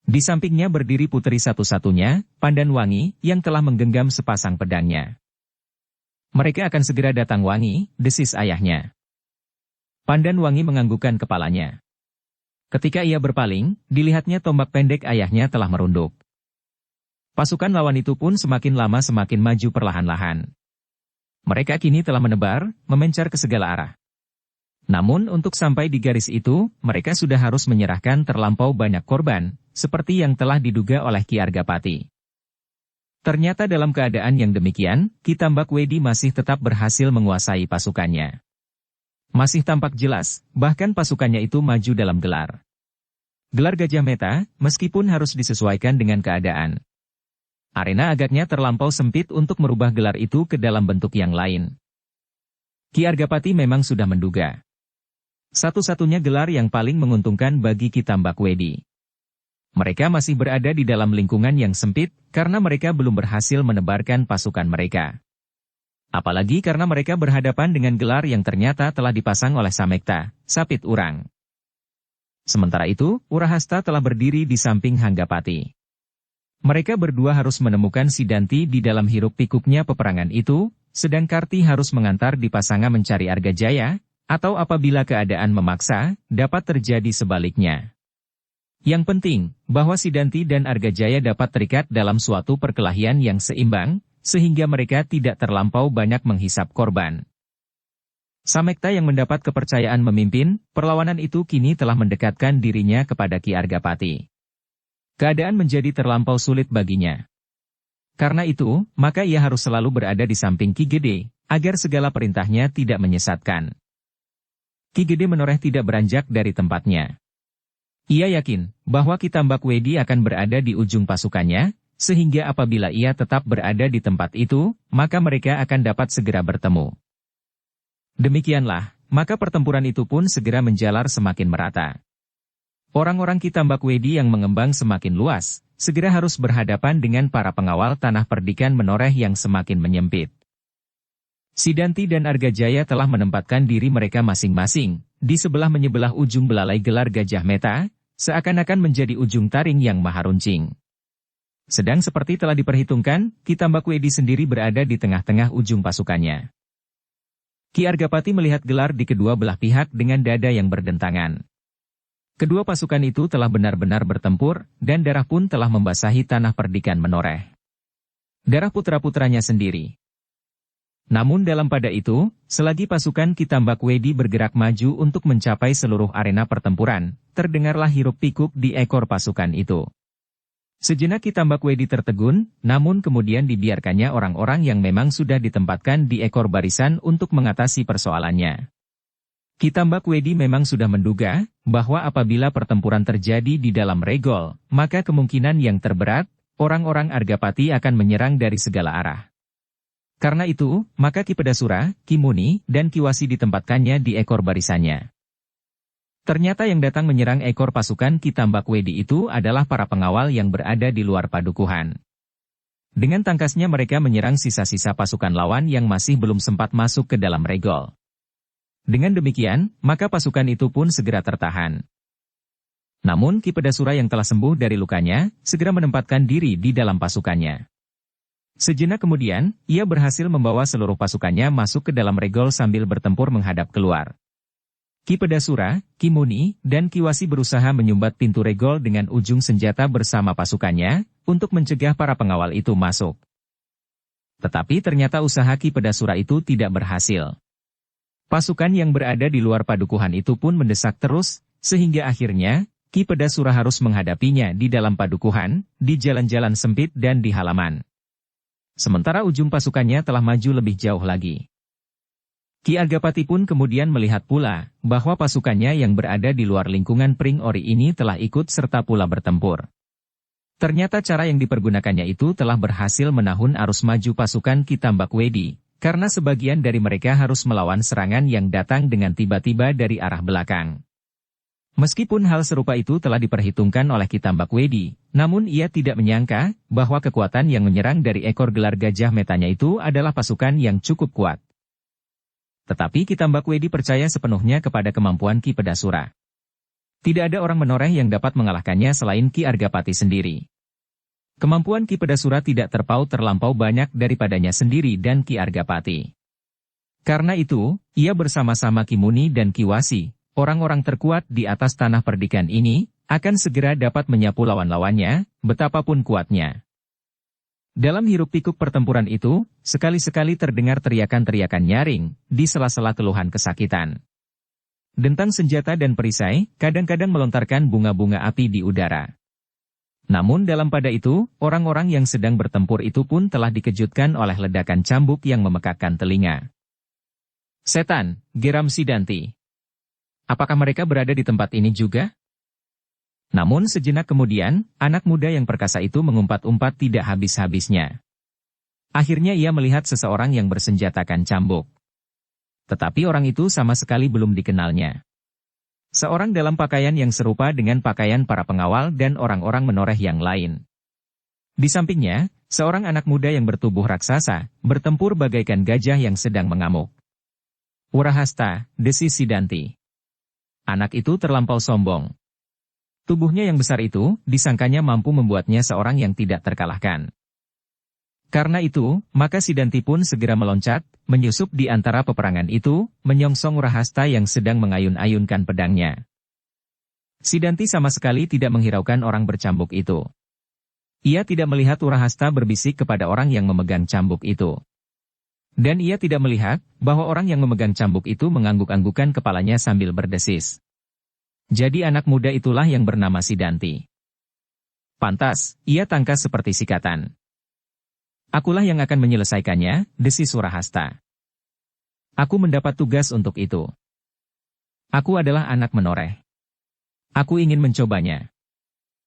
S1: Di sampingnya berdiri putri satu-satunya, Pandan Wangi, yang telah menggenggam sepasang pedangnya. Mereka akan segera datang Wangi, desis ayahnya. Pandan Wangi menganggukkan kepalanya. Ketika ia berpaling, dilihatnya tombak pendek ayahnya telah merunduk. Pasukan lawan itu pun semakin lama semakin maju perlahan-lahan. Mereka kini telah menebar, memencar ke segala arah. Namun untuk sampai di garis itu, mereka sudah harus menyerahkan terlampau banyak korban, seperti yang telah diduga oleh Ki Argapati. Ternyata dalam keadaan yang demikian, Kitambak Wedi masih tetap berhasil menguasai pasukannya. Masih tampak jelas, bahkan pasukannya itu maju dalam gelar. Gelar Gajah Meta, meskipun harus disesuaikan dengan keadaan. Arena agaknya terlampau sempit untuk merubah gelar itu ke dalam bentuk yang lain. Ki Argapati memang sudah menduga. Satu-satunya gelar yang paling menguntungkan bagi Kitambak Wedi. Mereka masih berada di dalam lingkungan yang sempit, karena mereka belum berhasil menebarkan pasukan mereka. Apalagi karena mereka berhadapan dengan gelar yang ternyata telah dipasang oleh Samekta, Sapit Urang. Sementara itu, Urahasta telah berdiri di samping Hanggapati. Mereka berdua harus menemukan Sidanti di dalam hiruk pikuknya peperangan itu, sedang Karti harus mengantar di Pasanga mencari Argajaya, Atau apabila keadaan memaksa, dapat terjadi sebaliknya. Yang penting, bahwa Sidanti dan Argajaya dapat terikat dalam suatu perkelahian yang seimbang, sehingga mereka tidak terlampau banyak menghisap korban. Samekta yang mendapat kepercayaan memimpin, perlawanan itu kini telah mendekatkan dirinya kepada Ki Argapati. Keadaan menjadi terlampau sulit baginya. Karena itu, maka ia harus selalu berada di samping Ki Gede, agar segala perintahnya tidak menyesatkan. Ki Gede menoreh tidak beranjak dari tempatnya. Ia yakin bahwa Ki Tambakwedi akan berada di ujung pasukannya, sehingga apabila ia tetap berada di tempat itu, maka mereka akan dapat segera bertemu. Demikianlah, maka pertempuran itu pun segera menjalar semakin merata. Orang-orang Ki Tambakwedi yang mengembang semakin luas, segera harus berhadapan dengan para pengawal tanah perdikan menoreh yang semakin menyempit. Sidanti dan Argajaya telah menempatkan diri mereka masing-masing, di sebelah-menyebelah ujung belalai gelar Gajah Meta, seakan-akan menjadi ujung taring yang maha runcing. Sedang seperti telah diperhitungkan, Ki Tambakwedi sendiri berada di tengah-tengah ujung pasukannya. Ki Argapati melihat gelar di kedua belah pihak dengan dada yang berdentangan. Kedua pasukan itu telah benar-benar bertempur, dan darah pun telah membasahi tanah perdikan menoreh. Darah putra-putranya sendiri. Namun dalam pada itu, selagi pasukan Ki Tambakwedi bergerak maju untuk mencapai seluruh arena pertempuran, terdengarlah hiruk-pikuk di ekor pasukan itu. Sejenak Ki Tambakwedi tertegun, namun kemudian dibiarkannya orang-orang yang memang sudah ditempatkan di ekor barisan untuk mengatasi persoalannya. Ki Tambakwedi memang sudah menduga, bahwa apabila pertempuran terjadi di dalam regol, maka kemungkinan yang terberat, orang-orang Argapati akan menyerang dari segala arah. Karena itu, maka Ki Pedasura, Ki Muni, dan Ki Wasi ditempatkannya di ekor barisannya. Ternyata yang datang menyerang ekor pasukan Ki Tambakwedi itu adalah para pengawal yang berada di luar padukuhan. Dengan tangkasnya mereka menyerang sisa-sisa pasukan lawan yang masih belum sempat masuk ke dalam regol. Dengan demikian, maka pasukan itu pun segera tertahan. Namun Ki Pedasura yang telah sembuh dari lukanya, segera menempatkan diri di dalam pasukannya. Sejenak kemudian, ia berhasil membawa seluruh pasukannya masuk ke dalam regol sambil bertempur menghadap keluar. Ki Pedasura, Ki Muni, dan Ki Wasi berusaha menyumbat pintu regol dengan ujung senjata bersama pasukannya, untuk mencegah para pengawal itu masuk. Tetapi ternyata usaha Ki Pedasura itu tidak berhasil. Pasukan yang berada di luar padukuhan itu pun mendesak terus, sehingga akhirnya, Ki Pedasura harus menghadapinya di dalam padukuhan, di jalan-jalan sempit dan di halaman. Sementara ujung pasukannya telah maju lebih jauh lagi. Ki Argapati pun kemudian melihat pula, bahwa pasukannya yang berada di luar lingkungan Pring Ori ini telah ikut serta pula bertempur. Ternyata cara yang dipergunakannya itu telah berhasil menahun arus maju pasukan Ki Tambakwedi, karena sebagian dari mereka harus melawan serangan yang datang dengan tiba-tiba dari arah belakang. Meskipun hal serupa itu telah diperhitungkan oleh Ki Tambakwedi, namun ia tidak menyangka bahwa kekuatan yang menyerang dari ekor gelar Gajah Metanya itu adalah pasukan yang cukup kuat. Tetapi Ki Tambakwedi percaya sepenuhnya kepada kemampuan Ki Pedasura. Tidak ada orang menoreh yang dapat mengalahkannya selain Ki Argapati sendiri. Kemampuan Ki Pedasura tidak terpaut terlampau banyak daripadanya sendiri dan Ki Argapati. Karena itu, ia bersama-sama Ki Muni dan Ki Wasi, orang-orang terkuat di atas tanah perdikan ini, akan segera dapat menyapu lawan-lawannya, betapapun kuatnya. Dalam hiruk-pikuk pertempuran itu, sekali-sekali terdengar teriakan-teriakan nyaring, di sela-sela keluhan kesakitan. Dentang senjata dan perisai, kadang-kadang melontarkan bunga-bunga api di udara. Namun dalam pada itu, orang-orang yang sedang bertempur itu pun telah dikejutkan oleh ledakan cambuk yang memekakkan telinga. Setan, geram Sidanti. Apakah mereka berada di tempat ini juga? Namun sejenak kemudian, anak muda yang perkasa itu mengumpat-umpat tidak habis-habisnya. Akhirnya ia melihat seseorang yang bersenjatakan cambuk. Tetapi orang itu sama sekali belum dikenalnya. Seorang dalam pakaian yang serupa dengan pakaian para pengawal dan orang-orang menoreh yang lain. Di sampingnya, seorang anak muda yang bertubuh raksasa, bertempur bagaikan gajah yang sedang mengamuk. Urahasta, desis Sidanti. Anak itu terlampau sombong. Tubuhnya yang besar itu, disangkanya mampu membuatnya seorang yang tidak terkalahkan. Karena itu, maka Sidanti pun segera meloncat, menyusup di antara peperangan itu, menyongsong Urahasta yang sedang mengayun-ayunkan pedangnya. Sidanti sama sekali tidak menghiraukan orang bercambuk itu. Ia tidak melihat Urahasta berbisik kepada orang yang memegang cambuk itu. Dan ia tidak melihat bahwa orang yang memegang cambuk itu mengangguk-anggukan kepalanya sambil berdesis. Jadi anak muda itulah yang bernama Sidanti. Pantas, ia tangkas seperti sikatan. Akulah yang akan menyelesaikannya, desis Urahasta. Aku mendapat tugas untuk itu. Aku adalah anak menoreh. Aku ingin mencobanya.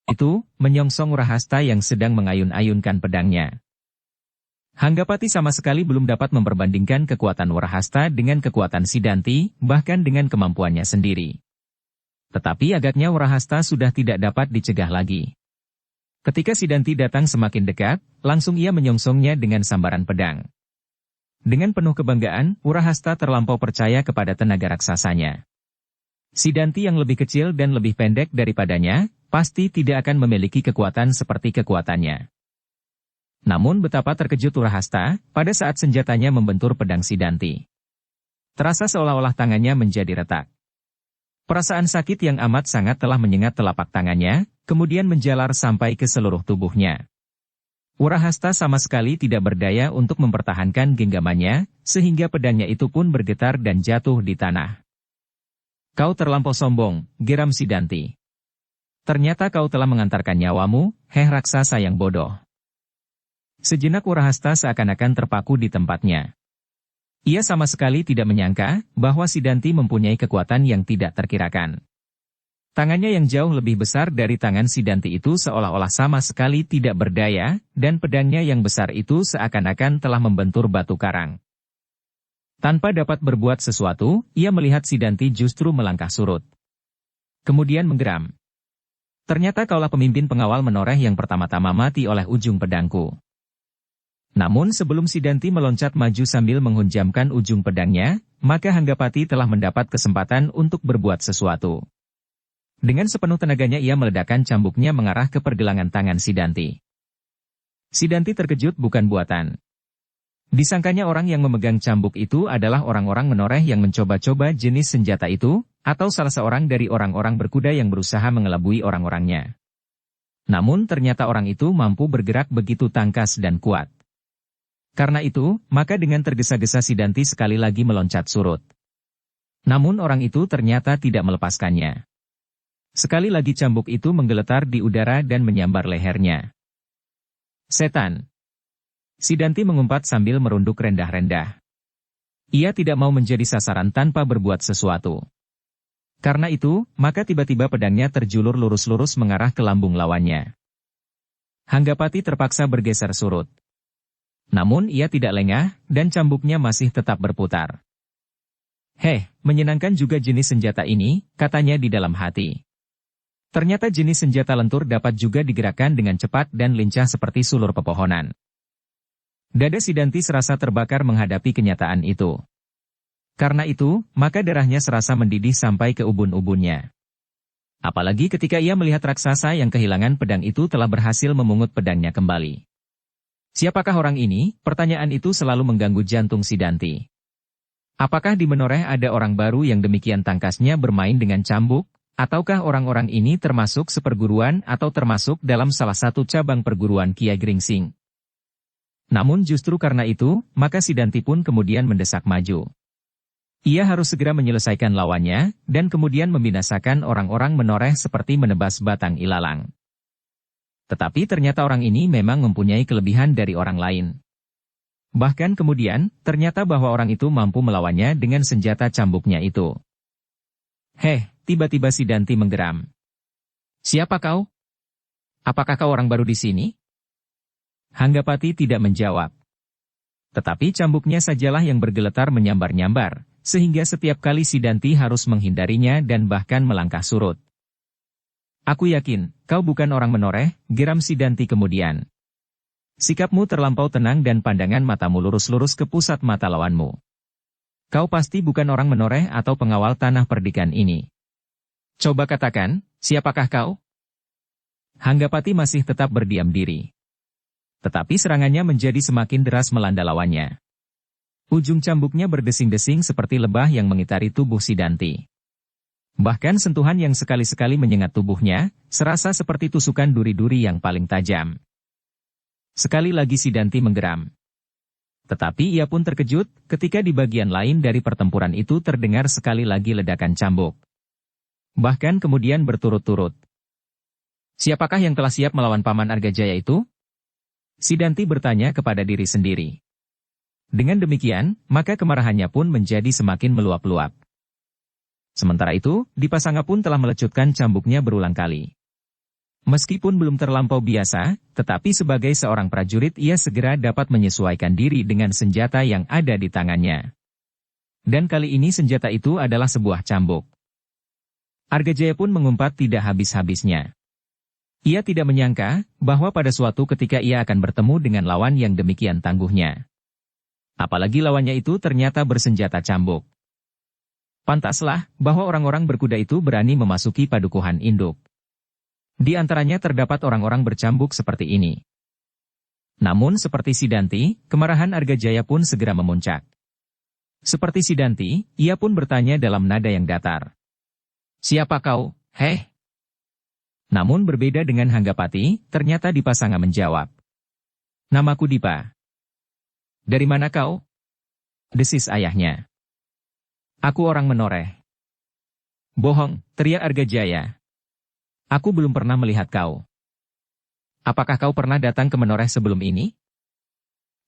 S1: Itu, menyongsong Urahasta yang sedang mengayun-ayunkan pedangnya. Hanggapati sama sekali belum dapat memperbandingkan kekuatan Urahasta dengan kekuatan Sidanti, bahkan dengan kemampuannya sendiri. Tetapi agaknya Urahasta sudah tidak dapat dicegah lagi. Ketika Sidanti datang semakin dekat, langsung ia menyongsongnya dengan sambaran pedang. Dengan penuh kebanggaan, Urahasta terlampau percaya kepada tenaga raksasanya. Sidanti yang lebih kecil dan lebih pendek daripadanya, pasti tidak akan memiliki kekuatan seperti kekuatannya. Namun betapa terkejut Urahasta pada saat senjatanya membentur pedang Sidanti. Terasa seolah-olah tangannya menjadi retak. Perasaan sakit yang amat sangat telah menyengat telapak tangannya, kemudian menjalar sampai ke seluruh tubuhnya. Urahasta sama sekali tidak berdaya untuk mempertahankan genggamannya, sehingga pedangnya itu pun bergetar dan jatuh di tanah. Kau terlampau sombong, geram Sidanti. Ternyata kau telah mengantarkan nyawamu, heh raksasa yang bodoh. Sejenak Urahasta seakan-akan terpaku di tempatnya. Ia sama sekali tidak menyangka bahwa Sidanti mempunyai kekuatan yang tidak terkirakan. Tangannya yang jauh lebih besar dari tangan Sidanti itu seolah-olah sama sekali tidak berdaya, dan pedangnya yang besar itu seakan-akan telah membentur batu karang. Tanpa dapat berbuat sesuatu, ia melihat Sidanti justru melangkah surut. Kemudian menggeram. Ternyata kaulah pemimpin pengawal menoreh yang pertama-tama mati oleh ujung pedangku. Namun sebelum Sidanti meloncat maju sambil menghunjamkan ujung pedangnya, maka Hanggapati telah mendapat kesempatan untuk berbuat sesuatu. Dengan sepenuh tenaganya ia meledakkan cambuknya mengarah ke pergelangan tangan Sidanti. Sidanti terkejut bukan buatan. Disangkanya orang yang memegang cambuk itu adalah orang-orang menoreh yang mencoba-coba jenis senjata itu, atau salah seorang dari orang-orang berkuda yang berusaha mengelabui orang-orangnya. Namun ternyata orang itu mampu bergerak begitu tangkas dan kuat. Karena itu, maka dengan tergesa-gesa Sidanti sekali lagi meloncat surut. Namun orang itu ternyata tidak melepaskannya. Sekali lagi cambuk itu menggeletar di udara dan menyambar lehernya. Setan! Sidanti mengumpat sambil merunduk rendah-rendah. Ia tidak mau menjadi sasaran tanpa berbuat sesuatu. Karena itu, maka tiba-tiba pedangnya terjulur lurus-lurus mengarah ke lambung lawannya. Hanggapati terpaksa bergeser surut. Namun ia tidak lengah, dan cambuknya masih tetap berputar. Heh, menyenangkan juga jenis senjata ini, katanya di dalam hati. Ternyata jenis senjata lentur dapat juga digerakkan dengan cepat dan lincah seperti sulur pepohonan. Dada Sidanti serasa terbakar menghadapi kenyataan itu. Karena itu, maka darahnya serasa mendidih sampai ke ubun-ubunnya. Apalagi ketika ia melihat raksasa yang kehilangan pedang itu telah berhasil memungut pedangnya kembali. Siapakah orang ini? Pertanyaan itu selalu mengganggu jantung Sidanti. Apakah di menoreh ada orang baru yang demikian tangkasnya bermain dengan cambuk? Ataukah orang-orang ini termasuk seperguruan atau termasuk dalam salah satu cabang perguruan Kiai Gringsing? Namun justru karena itu, maka Sidanti pun kemudian mendesak maju. Ia harus segera menyelesaikan lawannya, dan kemudian membinasakan orang-orang menoreh seperti menebas batang ilalang. Tetapi ternyata orang ini memang mempunyai kelebihan dari orang lain. Bahkan kemudian, ternyata bahwa orang itu mampu melawannya dengan senjata cambuknya itu. Heh, tiba-tiba Sidanti menggeram. Siapa kau? Apakah kau orang baru di sini? Hanggapati tidak menjawab. Tetapi cambuknya sajalah yang bergeletar menyambar-nyambar, sehingga setiap kali Sidanti harus menghindarinya dan bahkan melangkah surut. Aku yakin, kau bukan orang menoreh, geram Sidanti kemudian. Sikapmu terlampau tenang dan pandangan matamu lurus-lurus ke pusat mata lawanmu. Kau pasti bukan orang menoreh atau pengawal tanah perdikan ini. Coba katakan, siapakah kau? Hanggapati masih tetap berdiam diri. Tetapi serangannya menjadi semakin deras melanda lawannya. Ujung cambuknya berdesing-desing seperti lebah yang mengitari tubuh Sidanti. Bahkan sentuhan yang sekali-sekali menyengat tubuhnya, serasa seperti tusukan duri-duri yang paling tajam. Sekali lagi Sidanti menggeram. Tetapi ia pun terkejut ketika di bagian lain dari pertempuran itu terdengar sekali lagi ledakan cambuk. Bahkan kemudian berturut-turut. Siapakah yang telah siap melawan Paman Argajaya itu? Sidanti bertanya kepada diri sendiri. Dengan demikian, maka kemarahannya pun menjadi semakin meluap-luap. Sementara itu, Dipasanga pun telah melecutkan cambuknya berulang kali. Meskipun belum terlampau biasa, tetapi sebagai seorang prajurit ia segera dapat menyesuaikan diri dengan senjata yang ada di tangannya. Dan kali ini senjata itu adalah sebuah cambuk. Argajaya pun mengumpat tidak habis-habisnya. Ia tidak menyangka bahwa pada suatu ketika ia akan bertemu dengan lawan yang demikian tangguhnya. Apalagi lawannya itu ternyata bersenjata cambuk. Pantaslah bahwa orang-orang berkuda itu berani memasuki padukuhan induk. Di antaranya terdapat orang-orang bercambuk seperti ini. Namun seperti Sidanti, kemarahan Argajaya pun segera memuncak. Seperti Sidanti, ia pun bertanya dalam nada yang datar. Siapa kau, heh? Namun berbeda dengan Hanggapati, ternyata Dipasanga menjawab. Namaku Dipa. Dari mana kau? Desis ayahnya. Aku orang Menoreh. Bohong, teriak Argajaya. Aku belum pernah melihat kau. Apakah kau pernah datang ke Menoreh sebelum ini?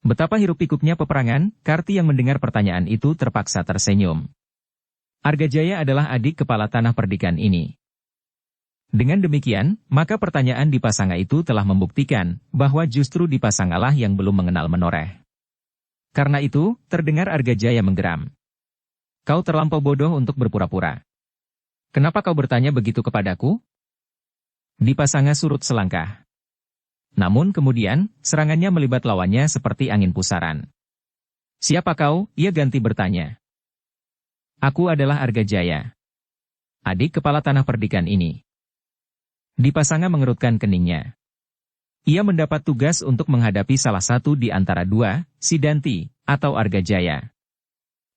S1: Betapa hiruk-pikuknya peperangan, Karti yang mendengar pertanyaan itu terpaksa tersenyum. Argajaya adalah adik kepala tanah perdikan ini. Dengan demikian, maka pertanyaan Dipasanga itu telah membuktikan bahwa justru Dipasangalah yang belum mengenal Menoreh. Karena itu, terdengar Argajaya menggeram. Kau terlampau bodoh untuk berpura-pura. Kenapa kau bertanya begitu kepadaku? Dipasanga surut selangkah. Namun kemudian, serangannya melibat lawannya seperti angin pusaran. Siapa kau? Ia ganti bertanya. Aku adalah Argajaya. Adik kepala tanah perdikan ini. Dipasanga mengerutkan keningnya. Ia mendapat tugas untuk menghadapi salah satu di antara dua, Sidanti, atau Argajaya.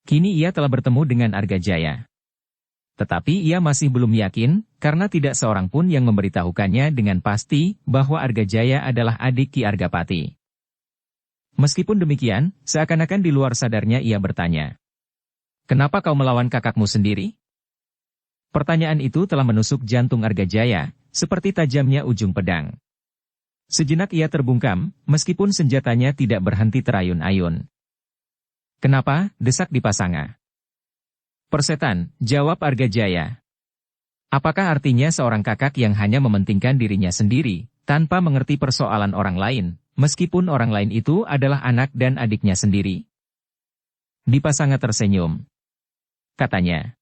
S1: Kini ia telah bertemu dengan Argajaya. Tetapi ia masih belum yakin, karena tidak seorang pun yang memberitahukannya dengan pasti bahwa Argajaya adalah adik Ki Argapati. Meskipun demikian, seakan-akan di luar sadarnya ia bertanya. Kenapa kau melawan kakakmu sendiri? Pertanyaan itu telah menusuk jantung Argajaya, seperti tajamnya ujung pedang. Sejenak ia terbungkam, meskipun senjatanya tidak berhenti terayun-ayun. Kenapa? Desak Dipasanga. Persetan, jawab Argajaya. Apakah artinya seorang kakak yang hanya mementingkan dirinya sendiri, tanpa mengerti persoalan orang lain, meskipun orang lain itu adalah anak dan adiknya sendiri? Dipasanga tersenyum. Katanya.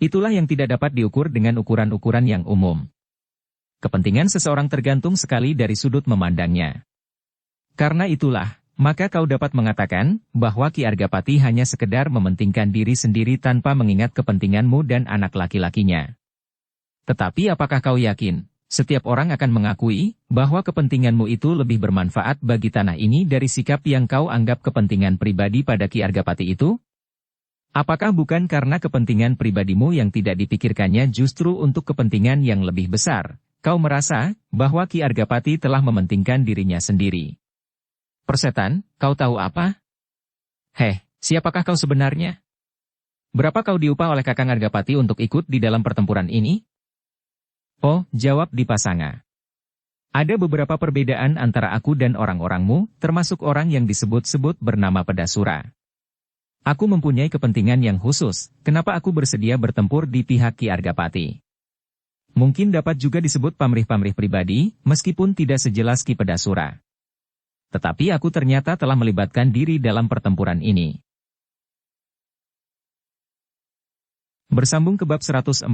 S1: Itulah yang tidak dapat diukur dengan ukuran-ukuran yang umum. Kepentingan seseorang tergantung sekali dari sudut memandangnya. Karena itulah, maka kau dapat mengatakan bahwa Ki Argapati hanya sekedar mementingkan diri sendiri tanpa mengingat kepentinganmu dan anak laki-lakinya. Tetapi apakah kau yakin, setiap orang akan mengakui bahwa kepentinganmu itu lebih bermanfaat bagi tanah ini dari sikap yang kau anggap kepentingan pribadi pada Ki Argapati itu? Apakah bukan karena kepentingan pribadimu yang tidak dipikirkannya justru untuk kepentingan yang lebih besar? Kau merasa bahwa Ki Argapati telah mementingkan dirinya sendiri. Persetan, kau tahu apa? Siapakah kau sebenarnya? Berapa kau diupah oleh Kakang Argapati untuk ikut di dalam pertempuran ini? Oh, jawab Dipasanga. Ada beberapa perbedaan antara aku dan orang-orangmu, termasuk orang yang disebut-sebut bernama Pedasura. Aku mempunyai kepentingan yang khusus, kenapa aku bersedia bertempur di pihak Ki Argapati. Mungkin dapat juga disebut pamrih-pamrih pribadi, meskipun tidak sejelas Ki Pedasura. Tetapi aku ternyata telah melibatkan diri dalam pertempuran ini. Bersambung ke bab 114.